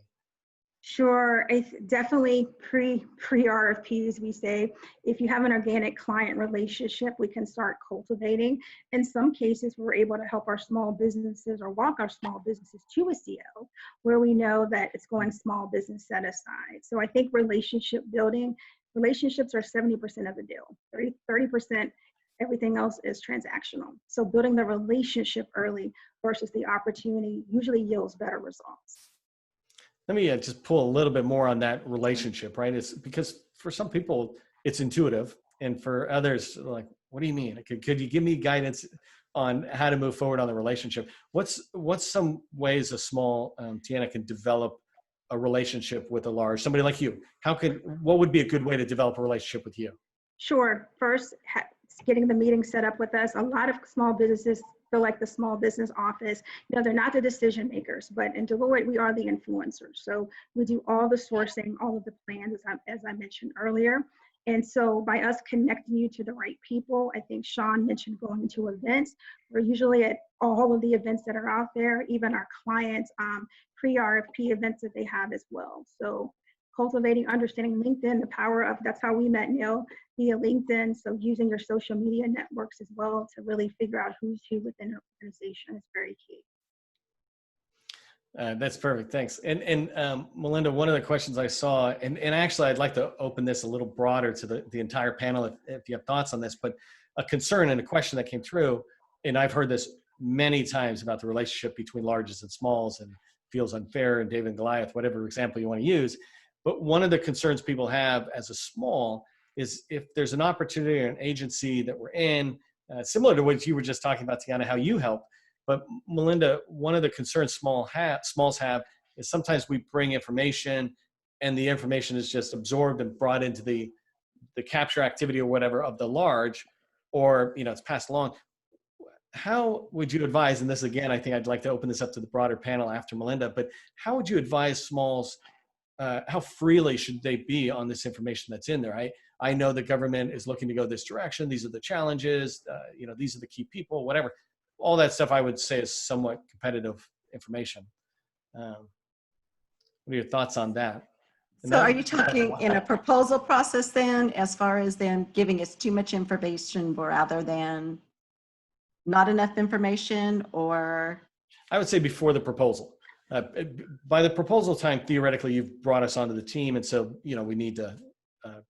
Sure, it's definitely pre-RFPs, we say. If you have an organic client relationship, we can start cultivating. In some cases, we're able to help our small businesses or walk our small businesses to a CO where we know that it's going small business set aside. So I think relationship building, relationships are 70% of the deal. 30%, everything else is transactional. So building the relationship early versus the opportunity usually yields better results. Let me just pull a little bit more on that relationship, right? It's because for some people it's intuitive, and for others, like, what do you mean? Could you give me guidance on how to move forward on the relationship? What's some ways a small Teanna can develop a relationship with a large, somebody like you? What would be a good way to develop a relationship with you? Sure. First, getting the meeting set up with us. A lot of small businesses feel like the small business office, they're not the decision makers, but in Deloitte, we are the influencers. So we do all the sourcing, all of the plans, as I mentioned earlier. And so by us connecting you to the right people, I think Shawn mentioned going to events. We're usually at all of the events that are out there, even our clients' pre-RFP events that they have as well. So cultivating, understanding LinkedIn, the power of, that's how we met Neil, via LinkedIn. So using your social media networks as well to really figure out who's who within your organization is very key. That's perfect. Thanks. And Melinda, one of the questions I saw, and actually I'd like to open this a little broader to the entire panel if you have thoughts on this, but a concern and a question that came through, and I've heard this many times about the relationship between larges and smalls and feels unfair and David and Goliath, whatever example you want to use. But one of the concerns people have as a small is if there's an opportunity or an agency that we're in, similar to what you were just talking about, Teanna, how you help. But Melinda, one of the concerns smalls have is sometimes we bring information and the information is just absorbed and brought into the capture activity or whatever of the large, or it's passed along. How would you advise, and this again, I think I'd like to open this up to the broader panel after Melinda, but how would you advise smalls, how freely should they be on this information that's in there? I know the government is looking to go this direction. These are the challenges, these are the key people, whatever. All that stuff I would say is somewhat competitive information. What are your thoughts on that? So are you talking in a proposal process then, as far as then giving us too much information rather than not enough information, or? I would say before the proposal. By the proposal time, theoretically, you've brought us onto the team, and so we need to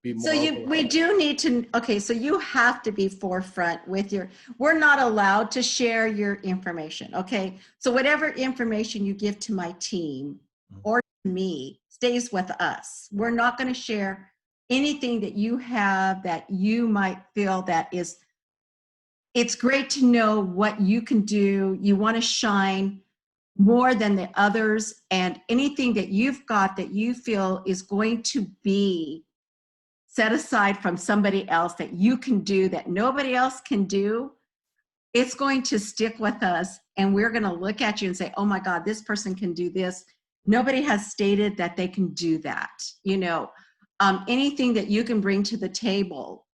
be more. So we do need to. Okay, so you have to be forefront with your. We're not allowed to share your information. Okay, so whatever information you give to my team or to me stays with us. We're not going to share anything that you have that you might feel that is. It's great to know what you can do. You want to shine more than the others, and anything that you've got that you feel is going to be set aside from somebody else that you can do that nobody else can do, it's going to stick with us, and we're going to look at you and say, oh my God, this person can do this. Nobody has stated that they can do that. Anything that you can bring to the table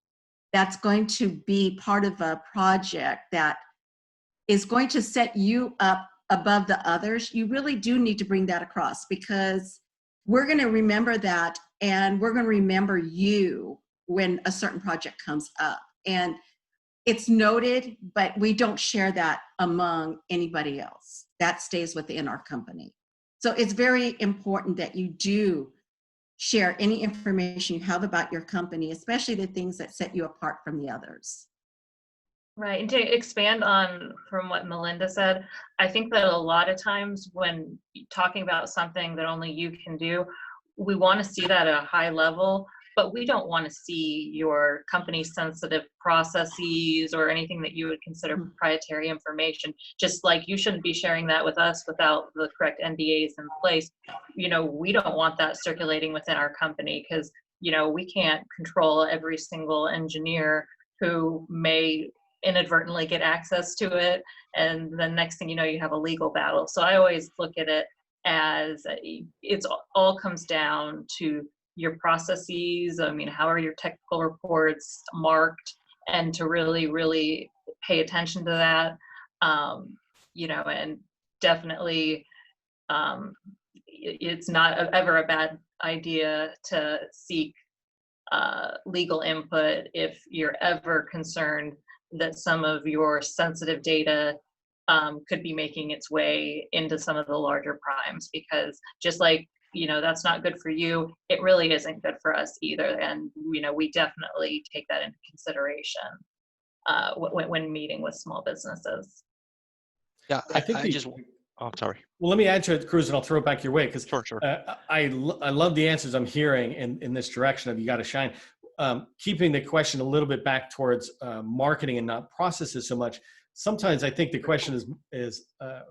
that's going to be part of a project that is going to set you up above the others, you really do need to bring that across, because we're going to remember that, and we're going to remember you when a certain project comes up. And it's noted, but we don't share that among anybody else. That stays within our company. So it's very important that you do share any information you have about your company, especially the things that set you apart from the others. Right, and to expand on from what Melinda said, I think that a lot of times when talking about something that only you can do, we want to see that at a high level, but we don't want to see your company's sensitive processes or anything that you would consider proprietary information. Just like you shouldn't be sharing that with us without the correct NDAs in place. We don't want that circulating within our company, because we can't control every single engineer who may inadvertently get access to it, and the next thing you know, you have a legal battle. So I always look at it as it's all comes down to your processes. I mean, how are your technical reports marked, and to really, really pay attention to that, and definitely, it's not ever a bad idea to seek legal input if you're ever concerned that some of your sensitive data could be making its way into some of the larger primes, because just like, that's not good for you, it really isn't good for us either. And, we definitely take that into consideration when meeting with small businesses. Yeah, I think oh, sorry. well, let me add to it, Cruz, and I'll throw it back your way, because Sure. I love the answers I'm hearing in this direction of you got to shine. Keeping the question a little bit back towards marketing and not processes so much. Sometimes I think the question is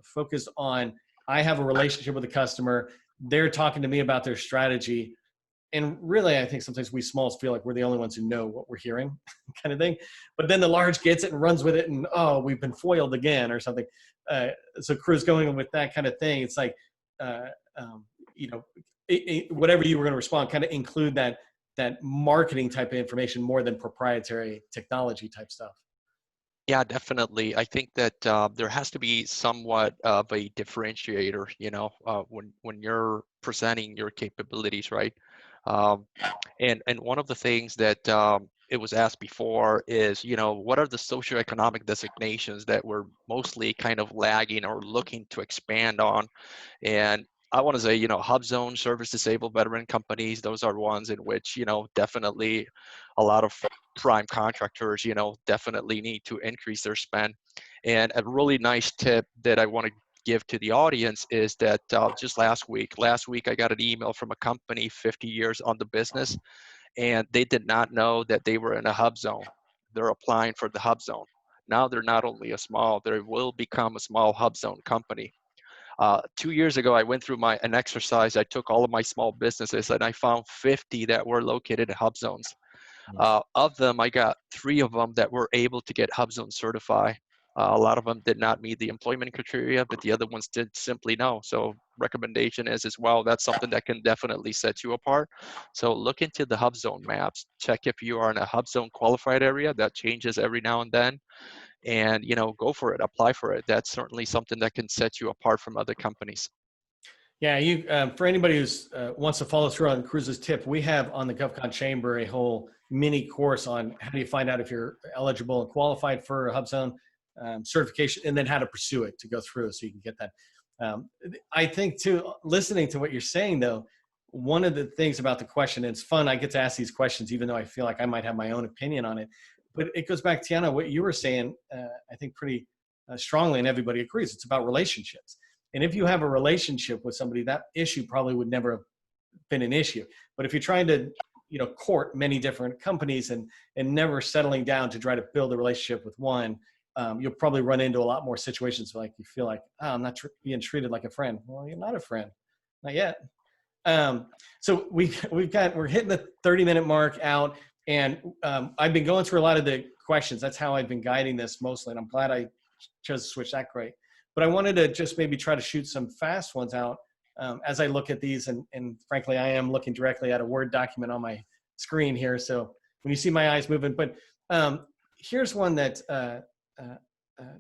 focused on, I have a relationship with a customer, they're talking to me about their strategy. And really, I think sometimes we smalls feel like we're the only ones who know what we're hearing, kind of thing. But then the large gets it and runs with it, and oh, we've been foiled again or something. So Cruz, going with that kind of thing, it's like, whatever you were going to respond, kind of include that marketing type of information more than proprietary technology type stuff. Yeah, definitely. I think that there has to be somewhat of a differentiator, when you're presenting your capabilities, right? And one of the things that it was asked before is, what are the socioeconomic designations that we're mostly kind of lagging or looking to expand on? And I want to say, hub zone, service disabled veteran companies, those are ones in which, definitely a lot of prime contractors, definitely need to increase their spend. And a really nice tip that I want to give to the audience is that just last week I got an email from a company 50 years on the business, and they did not know that they were in a hub zone. They're applying for the hub zone. Now they're not only they will become a small hub zone company. 2 years ago, I went through an exercise. I took all of my small businesses and I found 50 that were located in hub zones. Of them, I got 3 of them that were able to get hub zone certified. A lot of them did not meet the employment criteria, but the other ones did simply no. So recommendation is as well, that's something that can definitely set you apart. So look into the hub zone maps. Check if you are in a hub zone qualified area. That changes every now and then. And, go for it, apply for it. That's certainly something that can set you apart from other companies. Yeah, for anybody who's wants to follow through on Cruz's tip, we have on the GovCon Chamber a whole mini course on how do you find out if you're eligible and qualified for a hub zone certification, and then how to pursue it to go through so you can get that. I think too, listening to what you're saying though, one of the things about the question, and it's fun, I get to ask these questions even though I feel like I might have my own opinion on it, but it goes back to Teanna, what you were saying, I think pretty strongly, and everybody agrees, it's about relationships. And if you have a relationship with somebody, that issue probably would never have been an issue. But if you're trying to, court many different companies and never settling down to try to build a relationship with one, you'll probably run into a lot more situations like you feel like, oh, I'm not being treated like a friend. Well, you're not a friend, not yet. So we're hitting the 30-minute mark out, and I've been going through a lot of the questions. That's how I've been guiding this mostly, and I'm glad I chose to switch that great. But I wanted to just maybe try to shoot some fast ones out as I look at these. And frankly, I am looking directly at a Word document on my screen here. So when you see my eyes moving, but here's one that,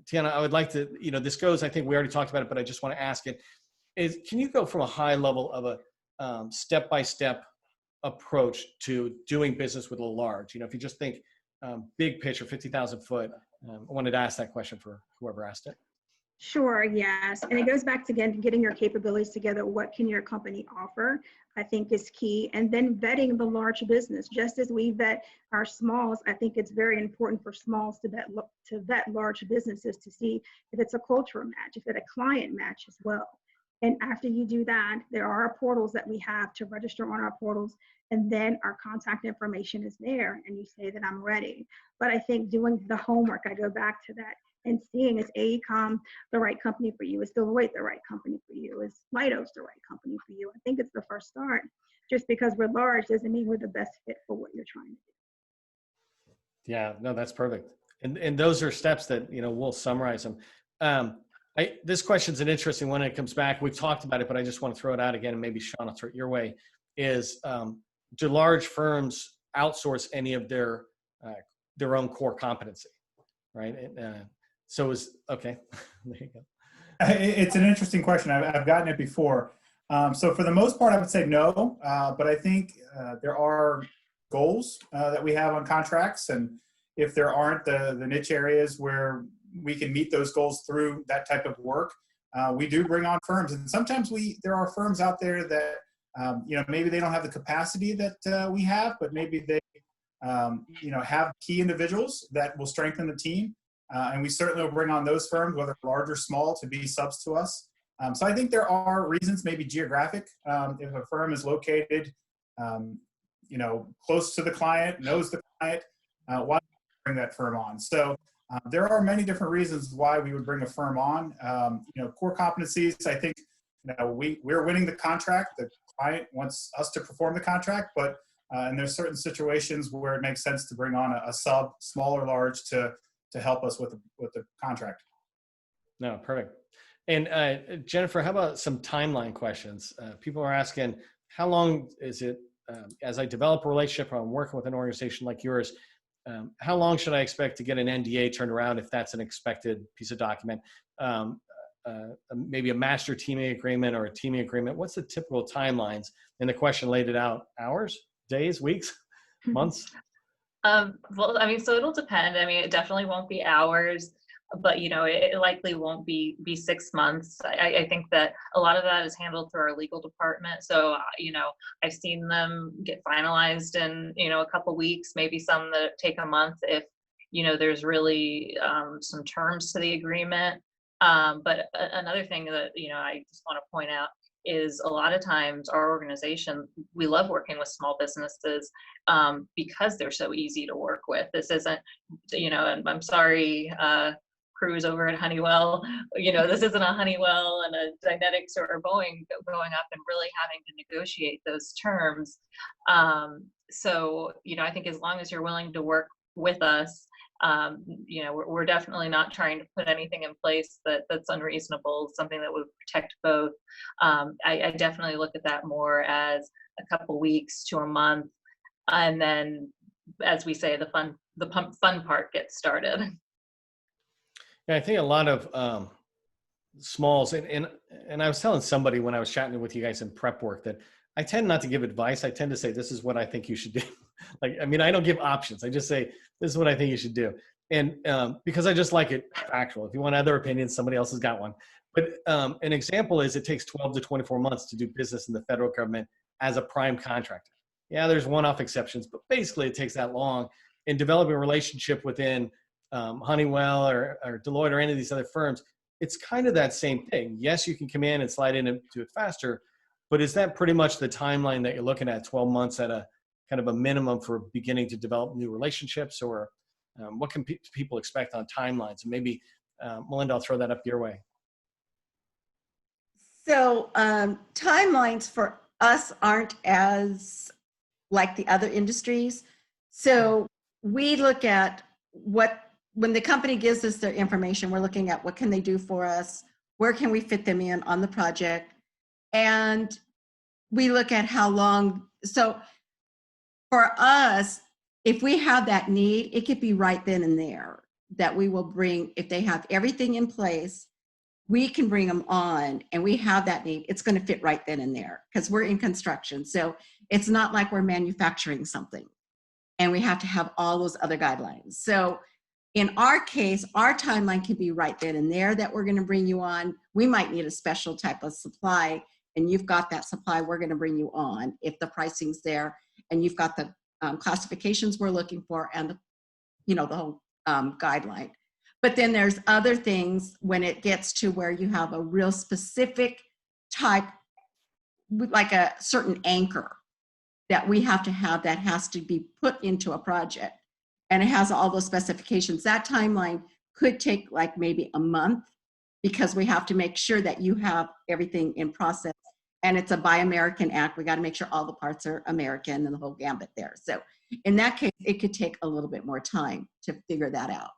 Teanna, I would like to, this goes, I think we already talked about it, but I just want to ask it, is can you go from a high level of a step-by-step approach to doing business with a large? If you just think big picture, 50,000 foot, I wanted to ask that question for whoever asked it. Sure, yes. And it goes back to, again, getting your capabilities together. What can your company offer, I think is key. And then vetting the large business. Just as we vet our smalls, I think it's very important for smalls to vet large businesses to see if it's a cultural match, if it's a client match as well. And after you do that, there are portals that we have to register on our portals. And then our contact information is there. And you say that I'm ready. But I think doing the homework, I go back to that. And seeing, is AECOM the right company for you? Is Deloitte the right company for you? Is Leidos the right company for you? I think it's the first start. Just because we're large doesn't mean we're the best fit for what you're trying to do. Yeah, no, that's perfect. And those are steps that, we'll summarize them. This question's an interesting one. It comes back. We've talked about it, but I just want to throw it out again, and maybe Shawn will throw it your way, is do large firms outsource any of their own core competency, right? So okay, there you go. It's an interesting question. I've gotten it before. So for the most part, I would say no, but I think there are goals that we have on contracts, and if there aren't the niche areas where we can meet those goals through that type of work, we do bring on firms. And sometimes there are firms out there that, maybe they don't have the capacity that we have, but maybe they, have key individuals that will strengthen the team. And we certainly will bring on those firms, whether large or small, to be subs to us. So I think there are reasons, maybe geographic, if a firm is located, close to the client, knows the client, why bring that firm on? So there are many different reasons why we would bring a firm on. Core competencies, I think, we're winning the contract. The client wants us to perform the contract, but and there's certain situations where it makes sense to bring on a sub, small or large, to help us with the contract. No, perfect. And Jennifer, how about some timeline questions? People are asking, how long is it, as I develop a relationship or I'm working with an organization like yours, how long should I expect to get an NDA turned around if that's an expected piece of document? Maybe a master teaming agreement or a teaming agreement. What's the typical timelines? And the question laid it out: hours, days, weeks, months? Well, I mean, so it'll depend. I mean, it definitely won't be hours, but it likely won't be 6 months. I think that a lot of that is handled through our legal department. So I've seen them get finalized in a couple weeks, maybe some that take a month if there's really some terms to the agreement. But another thing that I just want to point out is a lot of times our organization, we love working with small businesses because they're so easy to work with. This isn't, and I'm sorry, Cruz over at Honeywell, this isn't a Honeywell and a Dynetics or Boeing going up and really having to negotiate those terms. So, I think as long as you're willing to work with us, we're definitely not trying to put anything in place that's unreasonable, something that would protect both. I definitely look at that more as a couple weeks to a month. And then, as we say, the fun part gets started. Yeah, I think a lot of smalls, and I was telling somebody when I was chatting with you guys in prep work that I tend not to give advice. I tend to say, this is what I think you should do. I don't give options. I just say, this is what I think you should do. And because I just like it factual. If you want other opinions, somebody else has got one. But an example is it takes 12 to 24 months to do business in the federal government as a prime contractor. Yeah, there's one-off exceptions, but basically it takes that long. In developing a relationship within Honeywell or Deloitte or any of these other firms, it's kind of that same thing. Yes, you can come in and slide in and do it faster, but is that pretty much the timeline that you're looking at, 12 months at a kind of a minimum for beginning to develop new relationships, or what can people expect on timelines? And maybe, Melinda, I'll throw that up your way. So timelines for us aren't as like the other industries. So we look at when the company gives us their information, we're looking at what can they do for us, where can we fit them in on the project, and we look at how long. So for us, if we have that need, it could be right then and there that we will bring, if they have everything in place, we can bring them on, and we have that need. It's going to fit right then and there because we're in construction. So it's not like we're manufacturing something and we have to have all those other guidelines. So in our case, our timeline can be right then and there that we're going to bring you on. We might need a special type of supply, and you've got that supply, we're going to bring you on if the pricing's there and you've got the classifications we're looking for and the whole guideline. But then there's other things when it gets to where you have a real specific type, like a certain anchor that we have to have that has to be put into a project, and it has all those specifications. That timeline could take like maybe a month because we have to make sure that you have everything in process, and it's a Buy American Act. We got to make sure all the parts are American and the whole gambit there. So in that case, it could take a little bit more time to figure that out.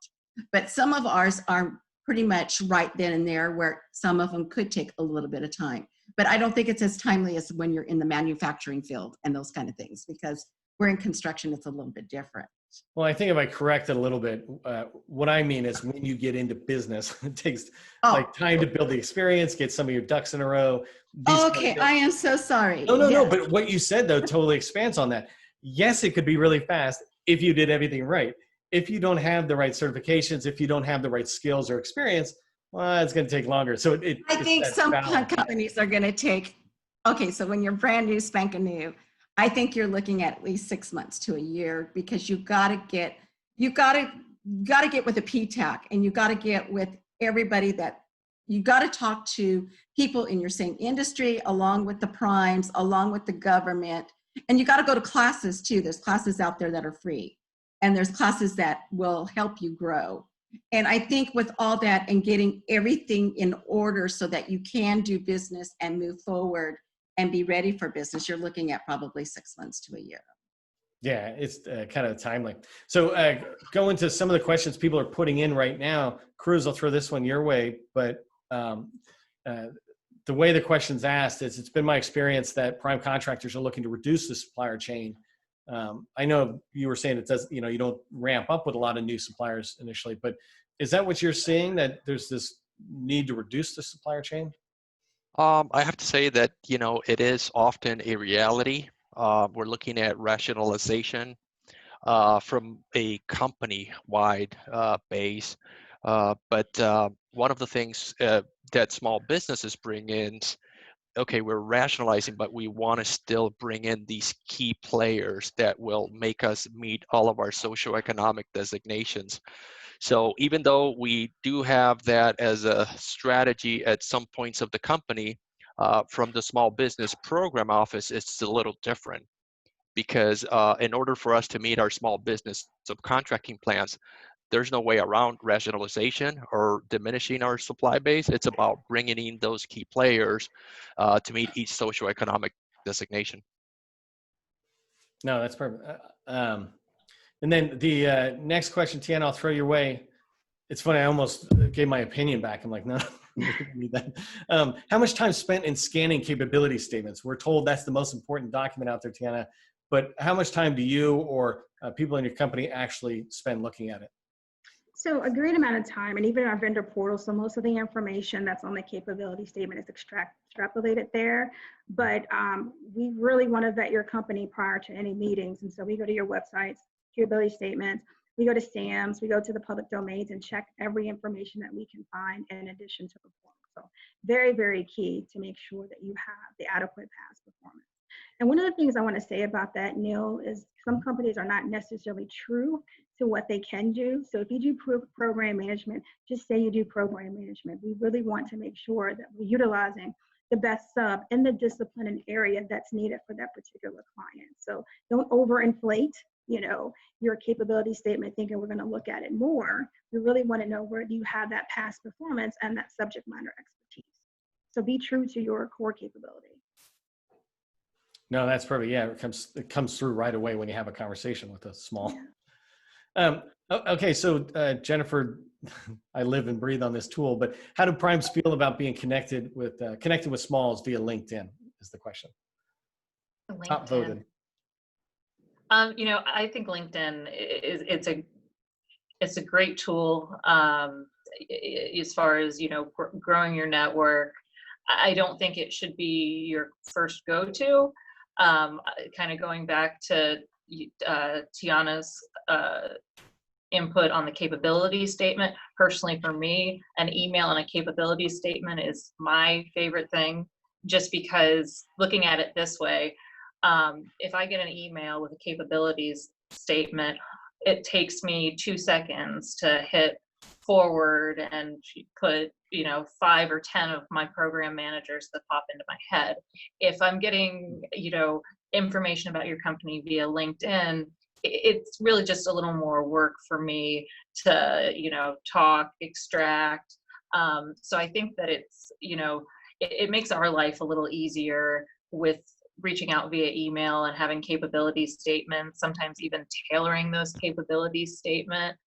But some of ours are pretty much right then and there, where some of them could take a little bit of time. But I don't think it's as timely as when you're in the manufacturing field and those kind of things, because we're in construction, it's a little bit different. Well, I think if I correct it a little bit, what I mean is when you get into business, it takes like time to build the experience, get some of your ducks in a row. Okay, I am so sorry. No. Yes. But what you said though totally expands on that. Yes, it could be really fast if you did everything right. If you don't have the right certifications, if you don't have the right skills or experience, well, it's going to take longer. So I think some companies are going to take, okay, so when you're brand new, spanking new, I think you're looking at least 6 months to a year, because you got to get with a PTAC, and you got to get with everybody that you got to talk to people in your same industry, along with the primes, along with the government, and you got to go to classes too. There's classes out there that are free, and there's classes that will help you grow. And I think with all that and getting everything in order so that you can do business and move forward and be ready for business, you're looking at probably 6 months to a year. Yeah, it's kind of timely. So go into some of the questions people are putting in right now. Cruz, I'll throw this one your way, but the way the question's asked is, it's been my experience that prime contractors are looking to reduce the supplier chain. I know you were saying it does, you don't ramp up with a lot of new suppliers initially, but is that what you're seeing, that there's this need to reduce the supplier chain? I have to say that, it is often a reality. We're looking at rationalization from a company-wide base. But one of the things that small businesses bring in, okay, we're rationalizing, but we want to still bring in these key players that will make us meet all of our socioeconomic designations. So even though we do have that as a strategy at some points of the company, from the small business program office, it's a little different, because in order for us to meet our small business subcontracting plans, there's no way around rationalization or diminishing our supply base. It's about bringing in those key players to meet each socioeconomic designation. No, that's perfect. And then the next question, Teanna, I'll throw your way. It's funny, I almost gave my opinion back. I'm like, no, we don't need that. How much time spent in scanning capability statements? We're told that's the most important document out there, Teanna, but how much time do you or people in your company actually spend looking at it? So a great amount of time, and even our vendor portal, so most of the information that's on the capability statement is extrapolated there. But we really want to vet your company prior to any meetings. And so we go to your websites, capability statements, we go to SAMs, we go to the public domains and check every information that we can find in addition to the form. So very, very key to make sure that you have the adequate past performance. And one of the things I want to say about that, Neil, is some companies are not necessarily true to what they can do. So if you do program management, just say you do program management. We really want to make sure that we're utilizing the best sub in the discipline and area that's needed for that particular client. So don't overinflate, your capability statement thinking we're going to look at it more. We really want to know where do you have that past performance and that subject matter expertise. So be true to your core capability. No, that's perfect. Yeah, it comes through right away when you have a conversation with a small. Okay, so Jennifer, I live and breathe on this tool, but how do primes feel about being connected with smalls via LinkedIn? Is the question. LinkedIn. Top voted. I think LinkedIn it's a great tool as far as growing your network. I don't think it should be your first go-to. Kind of going back to Teanna's input on the capability statement. Personally, for me, an email and a capability statement is my favorite thing, just because looking at it this way, if I get an email with a capabilities statement, it takes me 2 seconds to hit forward and put 5 or 10 of my program managers that pop into my head. If I'm getting information about your company via LinkedIn, it's really just a little more work for me to talk, extract. So I think that it's it makes our life a little easier with reaching out via email and having capability statements, sometimes even tailoring those capability statement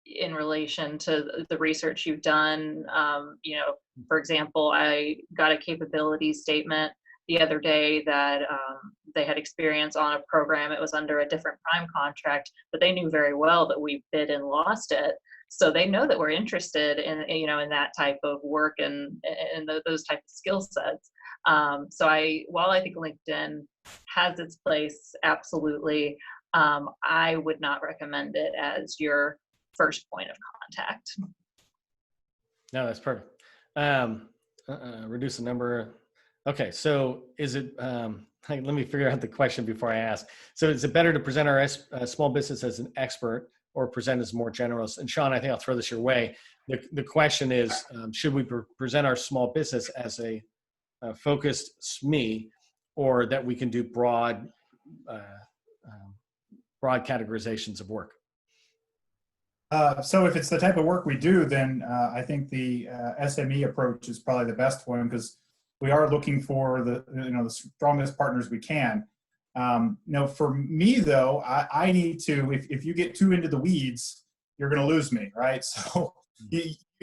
in relation to the research you've done. For example, I got a capability statement the other day that they had experience on a program. It was under a different prime contract, but they knew very well that we bid and lost it. So they know that we're interested in, you know, in that type of work and those type of skill sets. So while I think LinkedIn has its place, absolutely, I would not recommend it as your first point of contact. No, that's perfect. Reduce the number. Okay, so is it, let me figure out the question before I ask. So is it better to present our small business as an expert or present as more generalist? And Shawn, I think I'll throw this your way. The question is, should we present our small business as a focused SME, or that we can do broad categorizations of work? So if it's the type of work we do, then I think the SME approach is probably the best one, because we are looking for the strongest partners we can. For me though, I need to, if you get too into the weeds, you're going to lose me, right? So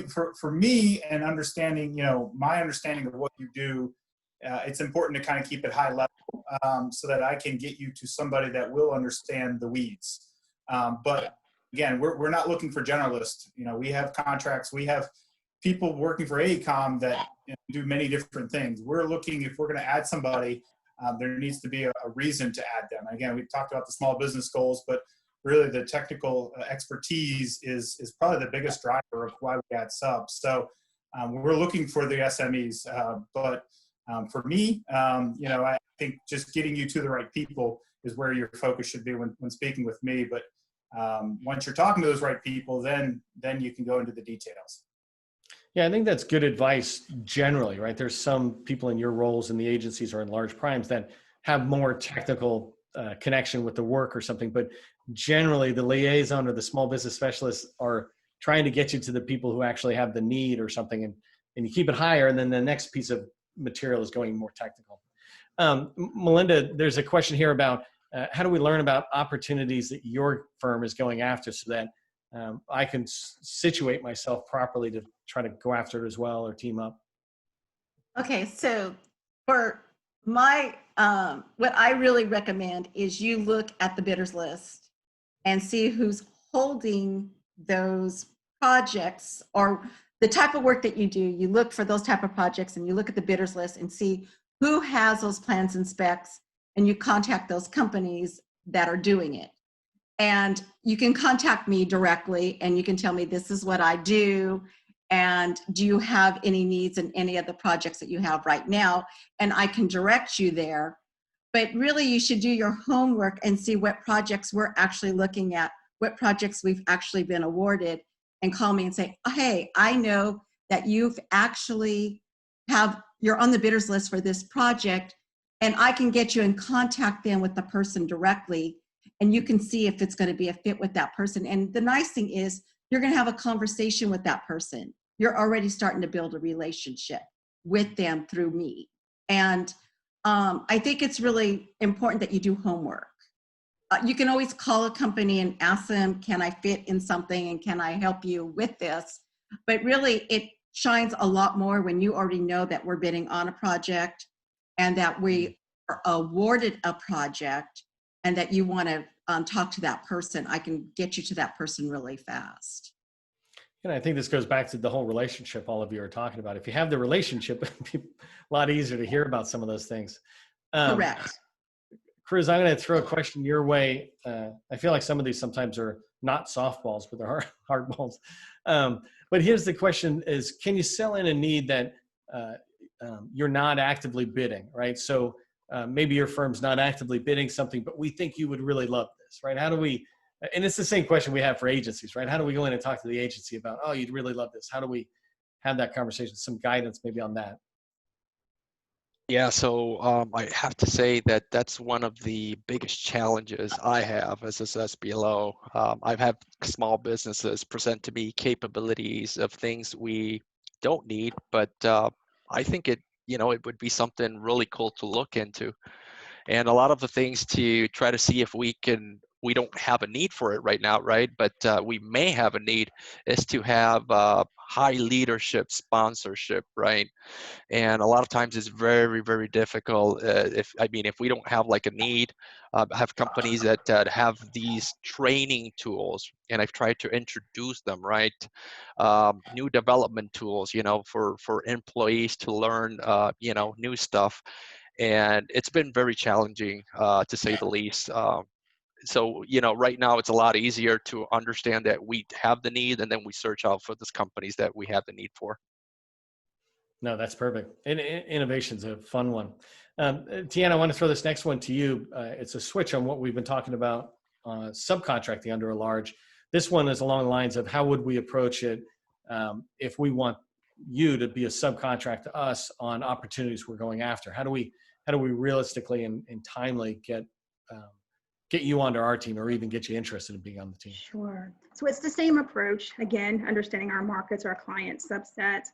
for me, and understanding, my understanding of what you do, it's important to kind of keep it high level, so that I can get you to somebody that will understand the weeds. But again, we're not looking for generalists. We have contracts, we have people working for AECOM that do many different things. We're looking, if we're going to add somebody, there needs to be a reason to add them. Again, we've talked about the small business goals, but really the technical expertise is probably the biggest driver of why we add subs. So we're looking for the SMEs, but for me, I think just getting you to the right people is where your focus should be when speaking with me. But once you're talking to those right people, then you can go into the details. Yeah, I think that's good advice generally, right? There's some people in your roles in the agencies or in large primes that have more technical connection with the work or something, but generally the liaison or the small business specialists are trying to get you to the people who actually have the need or something, and you keep it higher, and then the next piece of material is going more technical. Melinda, there's a question here about how do we learn about opportunities that your firm is going after, so that I can situate myself properly to try to go after it as well or team up? Okay, so for my, what I really recommend is you look at the bidders list and see who's holding those projects or the type of work that you do. You look for those type of projects and you look at the bidders list and see who has those plans and specs, and you contact those companies that are doing it. And you can contact me directly and you can tell me, this is what I do, and do you have any needs in any of the projects that you have right now? And I can direct you there. But really you should do your homework and see what projects we're actually looking at, what projects we've actually been awarded, and call me and say, oh, hey, I know that you've actually you're on the bidders list for this project, and I can get you in contact then with the person directly, and you can see if it's going to be a fit with that person. And the nice thing is you're going to have a conversation with that person. You're already starting to build a relationship with them through me. And I think it's really important that you do homework. You can always call a company and ask them, can I fit in something and can I help you with this? But really it shines a lot more when you already know that we're bidding on a project and that we are awarded a project and that you want to talk to that person. I can get you to that person really fast. And I think this goes back to the whole relationship all of you are talking about. If you have the relationship, it'd be a lot easier to hear about some of those things. Correct. Cruz, I'm going to throw a question your way. I feel like some of these sometimes are not softballs, but they're hard balls. But here's the question is, can you sell in a need that you're not actively bidding, right? So maybe your firm's not actively bidding something, but we think you would really love this, right? How do we, and it's the same question we have for agencies, right? How do we go in and talk to the agency about, oh, you'd really love this? How do we have that conversation? Some guidance maybe on that. Yeah, so I have to say that that's one of the biggest challenges I have as an SBLO. I've had small businesses present to me capabilities of things we don't need, but I think it would be something really cool to look into. And a lot of the things to try to see if we can we don't have a need for it right now, right? But we may have a need is to have high leadership sponsorship, right? And a lot of times it's very, very difficult. If we don't have like a need, have companies that have these training tools, and I've tried to introduce them, right? New development tools, for employees to learn, new stuff. And it's been very challenging, to say the least. So, right now it's a lot easier to understand that we have the need, and then we search out for those companies that we have the need for. No, that's perfect. And innovation's a fun one. Teanna, I want to throw this next one to you. It's a switch on what we've been talking about, subcontracting under a large. This one is along the lines of how would we approach it if we want you to be a subcontract to us on opportunities we're going after? How do we realistically and timely get you onto our team, or even get you interested in being on the team? Sure. So it's the same approach. Again, understanding our markets, our client subsets,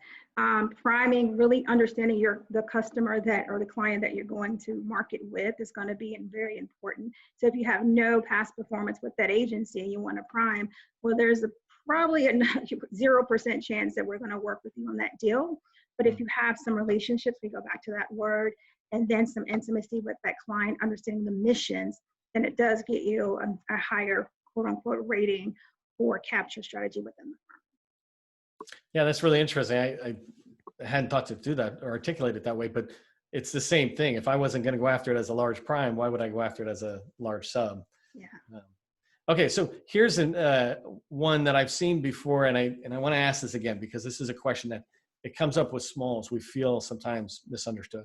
priming, really understanding the customer or the client that you're going to market with is going to be very important. So if you have no past performance with that agency and you want to prime, well, there's probably a 0% chance that we're going to work with you on that deal. But if you have some relationships, we go back to that word, and then some intimacy with that client, understanding the missions, then it does get you a higher quote unquote rating for capture strategy within the firm. Yeah, that's really interesting. I hadn't thought to do that or articulate it that way, but it's the same thing. If I wasn't going to go after it as a large prime, why would I go after it as a large sub? Yeah. Okay, so here's one that I've seen before, and I want to ask this again because this is a question that it comes up with smalls. We feel sometimes misunderstood.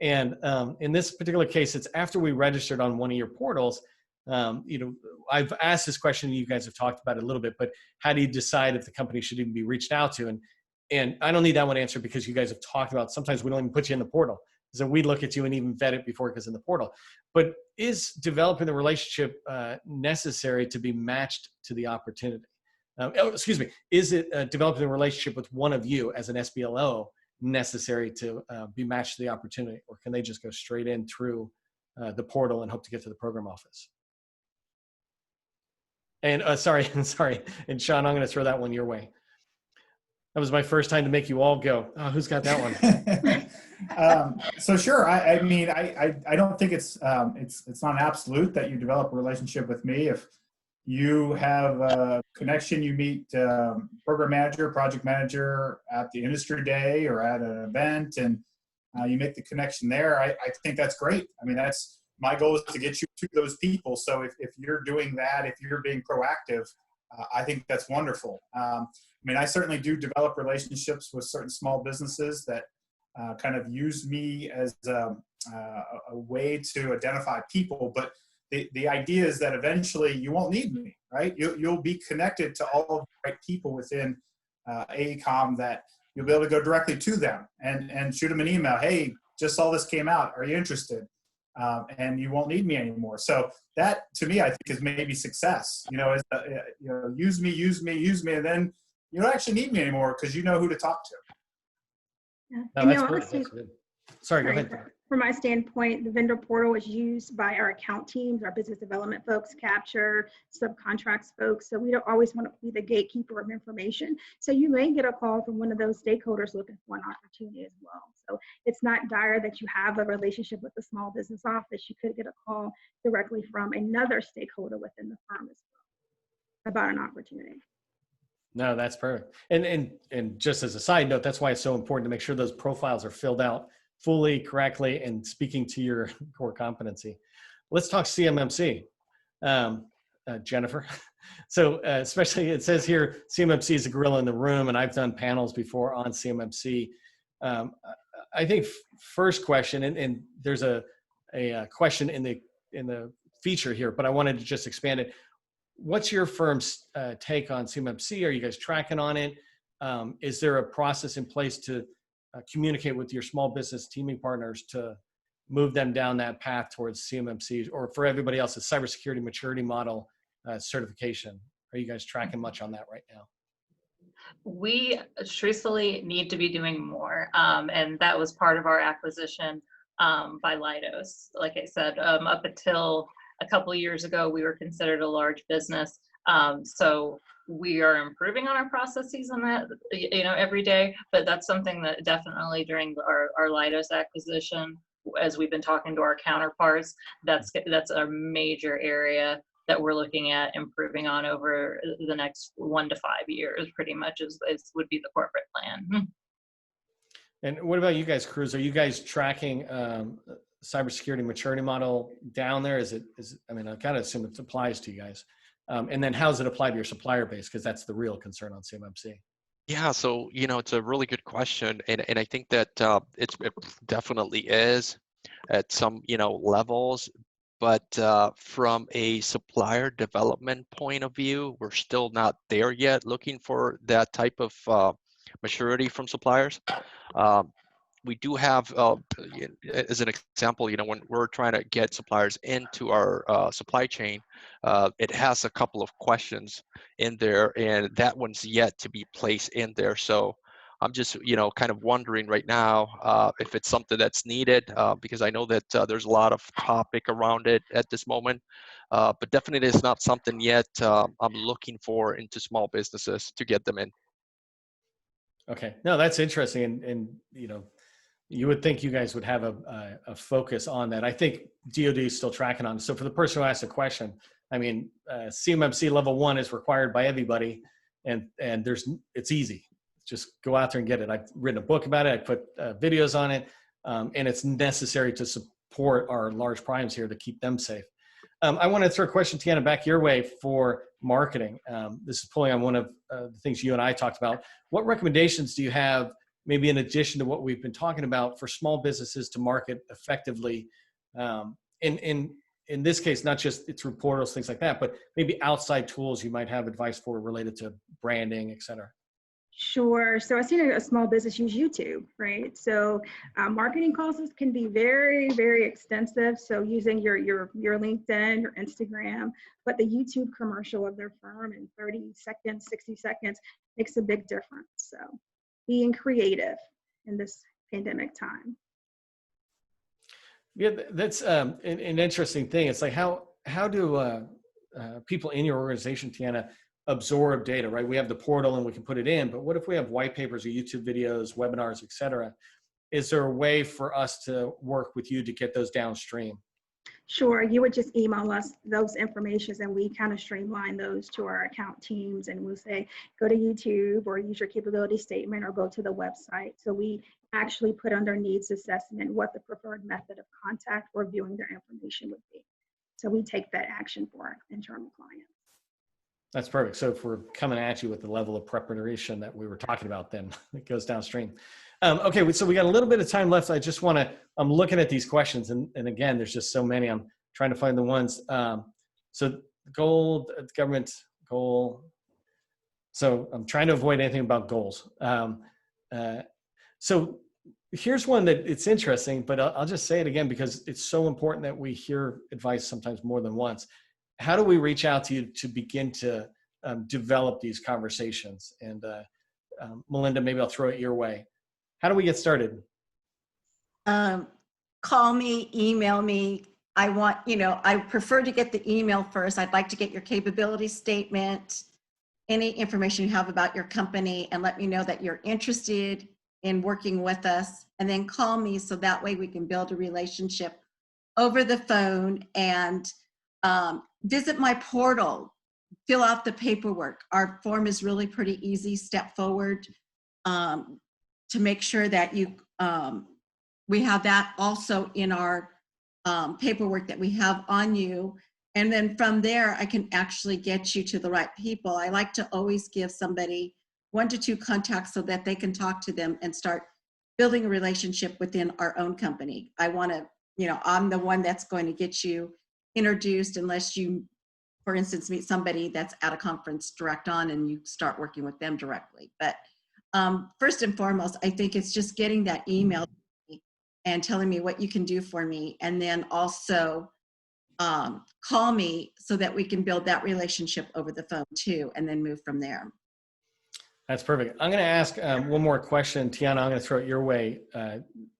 And in this particular case, it's after we registered on one of your portals. I've asked this question, and you guys have talked about it a little bit, but how do you decide if the company should even be reached out to? And I don't need that one answered because you guys have talked about, sometimes we don't even put you in the portal. So we look at you and even vet it before it goes in the portal. But is developing the relationship necessary to be matched to the opportunity? Is it developing a relationship with one of you as an SBLO necessary to be matched to the opportunity, or can they just go straight in through the portal and hope to get to the program office? And sorry, and Shawn, I'm going to throw that one your way. That was my first time to make you all go, oh, who's got that one? So sure. I mean, I don't think it's not an absolute that you develop a relationship with me. If you have a connection, you meet program manager, project manager at the industry day or at an event, and you make the connection there. I think that's great. I mean, that's my goal is to get you to those people. So if you're doing that, if you're being proactive, I think that's wonderful. I mean, I certainly do develop relationships with certain small businesses that kind of use me as a way to identify people, but the idea is that eventually you won't need me, right? You'll be connected to all of the right people within AECOM that you'll be able to go directly to them and shoot them an email. Hey, just saw this came out. Are you interested? And you won't need me anymore. So that, to me, I think is maybe success. Use me, and then you don't actually need me anymore because you know who to talk to. Yeah. No, that's good. Sorry, go ahead. From my standpoint, the vendor portal is used by our account teams, our business development folks, capture, subcontracts folks. So we don't always want to be the gatekeeper of information. So you may get a call from one of those stakeholders looking for an opportunity as well. So it's not dire that you have a relationship with the small business office. You could get a call directly from another stakeholder within the firm as well about an opportunity. No, that's perfect. And just as a side note, that's why it's so important to make sure those profiles are filled out fully, correctly, and speaking to your core competency. Let's talk CMMC, Jennifer. So especially it says here, CMMC is a gorilla in the room, and I've done panels before on CMMC. I think first question, and there's a question in the feature here, but I wanted to just expand it. What's your firm's take on CMMC? Are you guys tracking on it? Is there a process in place to communicate with your small business teaming partners to move them down that path towards CMMC, or for everybody else, a cybersecurity maturity model certification? Are you guys tracking much on that right now? We truthfully need to be doing more. And that was part of our acquisition by Leidos. Like I said, up until a couple of years ago, we were considered a large business. So we are improving on our processes on that, every day, but that's something that definitely during our Leidos acquisition, as we've been talking to our counterparts, that's a major area that we're looking at improving on over the next 1 to 5 years, pretty much is would be the corporate plan. And what about you guys, Cruz? Are you guys tracking cybersecurity maturity model down there? I mean, I kind of assume it applies to you guys. And then how does it apply to your supplier base? Because that's the real concern on CMMC. Yeah, so it's a really good question, and I think that it definitely is at some levels, but from a supplier development point of view, we're still not there yet. Looking for that type of maturity from suppliers. We do have, as an example, when we're trying to get suppliers into our supply chain, it has a couple of questions in there, and that one's yet to be placed in there. So I'm just, kind of wondering right now if it's something that's needed, because I know that there's a lot of topic around it at this moment, but definitely it's not something yet I'm looking for into small businesses to get them in. Okay, no, that's interesting, and you would think you guys would have a focus on that. I think DoD is still tracking on it. So for the person who asked the question, I mean, CMMC level 1 is required by everybody, and it's easy. Just go out there and get it. I've written a book about it. I put videos on it, and it's necessary to support our large primes here to keep them safe. I want to throw a question, Teanna, back your way for marketing. This is pulling on one of the things you and I talked about. What recommendations do you have, maybe in addition to what we've been talking about, for small businesses to market effectively? In this case, not just through portals, things like that, but maybe outside tools you might have advice for related to branding, et cetera. Sure. So I've seen a small business use YouTube, right? So marketing costs can be very, very extensive. So using your LinkedIn, your Instagram, but the YouTube commercial of their firm in 30 seconds, 60 seconds makes a big difference. So being creative in this pandemic time. Yeah, that's an interesting thing. It's like how do people in your organization, Teanna, absorb data, right? We have the portal and we can put it in, but what if we have white papers or YouTube videos, webinars, et cetera? Is there a way for us to work with you to get those downstream? Sure, you would just email us those informations and we kind of streamline those to our account teams, and we'll say, go to YouTube or use your capability statement or go to the website. So we actually put under needs assessment what the preferred method of contact for viewing their information would be. So we take that action for our internal clients. That's perfect. So if we're coming at you with the level of preparation that we were talking about, then it goes downstream. Okay, so we got a little bit of time left. I'm looking at these questions, and again, there's just so many. I'm trying to find the ones. So goal, government goal. So I'm trying to avoid anything about goals. So here's one that it's interesting, but I'll just say it again because it's so important that we hear advice sometimes more than once. How do we reach out to you to begin to develop these conversations? And Melinda, maybe I'll throw it your way. How do we get started? Call me, email me. I prefer to get the email first. I'd like to get your capability statement, any information you have about your company, and let me know that you're interested in working with us. And then call me so that way we can build a relationship over the phone, and visit my portal, fill out the paperwork. Our form is really pretty easy, step forward, to make sure that we have that also in our paperwork that we have on you. And then from there, I can actually get you to the right people. I like to always give somebody 1 to 2 contacts so that they can talk to them and start building a relationship within our own company. I want to, I'm the one that's going to get you introduced, unless you, for instance, meet somebody that's at a conference direct on and you start working with them directly. But first and foremost, I think it's just getting that email and telling me what you can do for me, and then also call me so that we can build that relationship over the phone too, and then move from there. That's perfect. I'm going to ask one more question, Teanna. I'm going to throw it your way,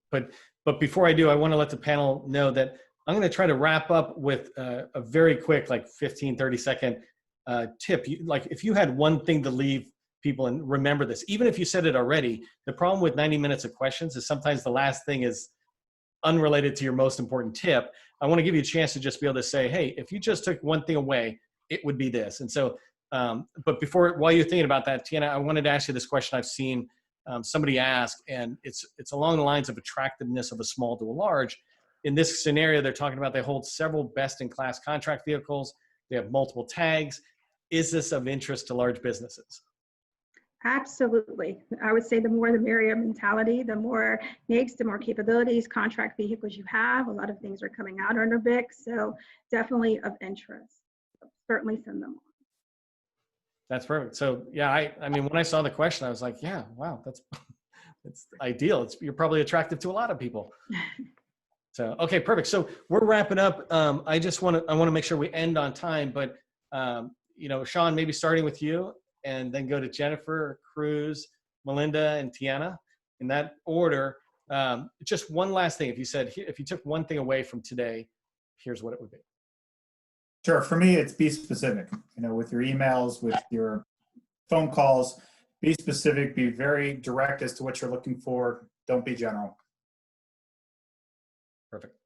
but before I do, I want to let the panel know that I'm going to try to wrap up with a very quick, like 15, 30-second tip. Like if you had one thing to leave people, and remember this, even if you said it already, the problem with 90 minutes of questions is sometimes the last thing is unrelated to your most important tip. I want to give you a chance to just be able to say, hey, if you just took one thing away, it would be this. And so, but while you're thinking about that, Teanna, I wanted to ask you this question I've seen somebody ask, and it's along the lines of attractiveness of a small to a large. In this scenario, they're talking about they hold several best-in-class contract vehicles. They have multiple tags. Is this of interest to large businesses? Absolutely. I would say the more the merrier mentality, the more NAICS, the more capabilities, contract vehicles you have. A lot of things are coming out under BIC, so definitely of interest. Certainly send them on. That's perfect. So yeah, I mean, when I saw the question, I was like, yeah, wow, that's ideal. You're probably attractive to a lot of people. So, okay, perfect. So we're wrapping up. I want to make sure we end on time, but you know, Shawn, maybe starting with you, and then go to Jennifer, Cruz, Melinda, and Teanna in that order. Just one last thing. If you took one thing away from today, here's what it would be. Sure. For me, it's be specific. You know, with your emails, with your phone calls, be specific, be very direct as to what you're looking for. Don't be general. Perfect.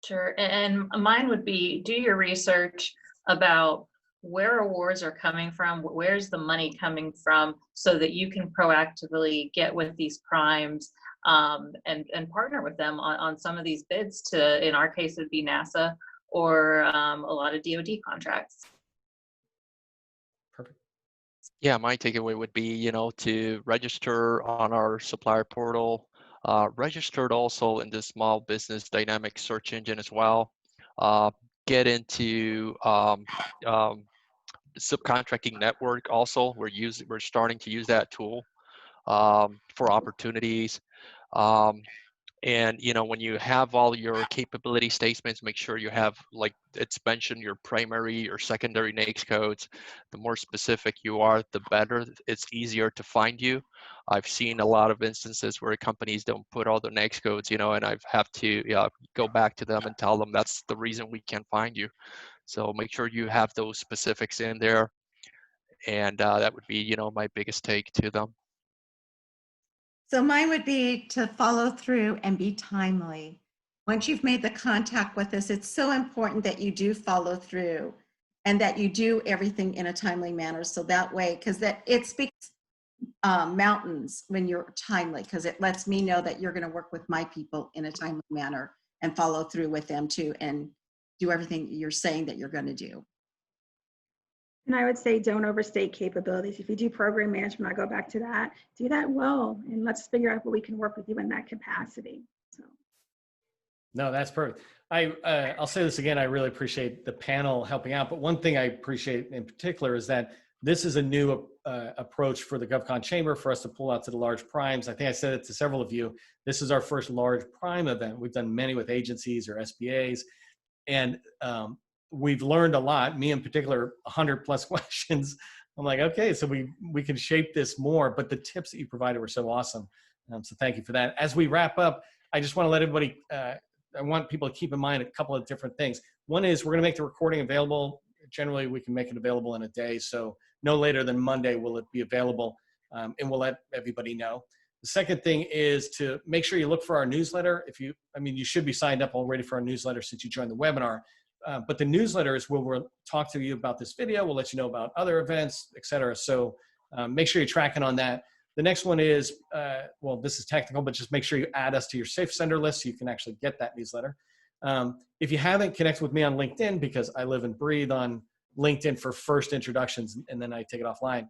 Sure. And mine would be, do your research about where awards are coming from, where's the money coming from, so that you can proactively get with these primes and partner with them on some of these bids to, in our case, it'd be NASA or a lot of DoD contracts. Perfect. Yeah, my takeaway would be, you know, to register on our supplier portal, registered also in the small business dynamic search engine as well. Get into subcontracting network also. We're starting to use that tool for opportunities. And you know, when you have all your capability statements, make sure you have, like it's mentioned, your primary or secondary NAICS codes. The more specific you are, the better. It's easier to find you. I've seen a lot of instances where companies don't put all the NAICS codes, you know, and I've have to go back to them and tell them that's the reason we can't find you. So make sure you have those specifics in there. And that would be, you know, my biggest take to them. So mine would be to follow through and be timely. Once you've made the contact with us, it's so important that you do follow through and that you do everything in a timely manner. So that way, because it speaks mountains when you're timely, because it lets me know that you're going to work with my people in a timely manner and follow through with them too, and do everything you're saying that you're going to do. And I would say don't overstate capabilities. If you do program management, I go back to that, do that well, and let's figure out what we can work with you in that capacity. So. No, that's perfect. I'll say this again, I really appreciate the panel helping out, but one thing I appreciate in particular is that this is a new approach for the GovCon Chamber for us to pull out to the large primes. I think I said it to several of you. This is our first large prime event. We've done many with agencies or SBAs, and we've learned a lot, me in particular, 100+ questions. I'm like, okay, so we can shape this more, but the tips that you provided were so awesome. So thank you for that. As we wrap up, I just want to let everybody, I want people to keep in mind a couple of different things. One is we're going to make the recording available. Generally, we can make it available in a day. So no later than Monday will it be available, and we'll let everybody know. The second thing is to make sure you look for our newsletter. You should be signed up already for our newsletter since you joined the webinar. But the newsletter is where we'll talk to you about this video. We'll let you know about other events, et cetera. So make sure you're tracking on that. The next one is, well, this is technical, but just make sure you add us to your safe sender list so you can actually get that newsletter. If you haven't, connect with me on LinkedIn, because I live and breathe on LinkedIn for first introductions, and then I take it offline.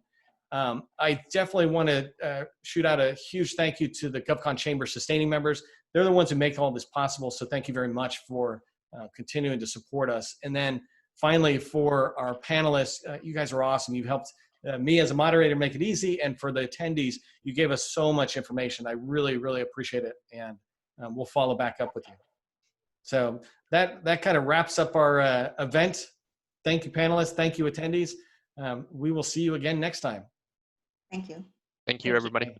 I definitely want to shoot out a huge thank you to the GovCon Chamber sustaining members. They're the ones who make all this possible. So thank you very much for continuing to support us. And then finally, for our panelists, you guys are awesome. You've helped me as a moderator make it easy. And for the attendees, you gave us so much information. I really, really appreciate it. And we'll follow back up with you. So that kind of wraps up our event. Thank you, panelists. Thank you, attendees. We will see you again next time. Thank you. Thank you, everybody.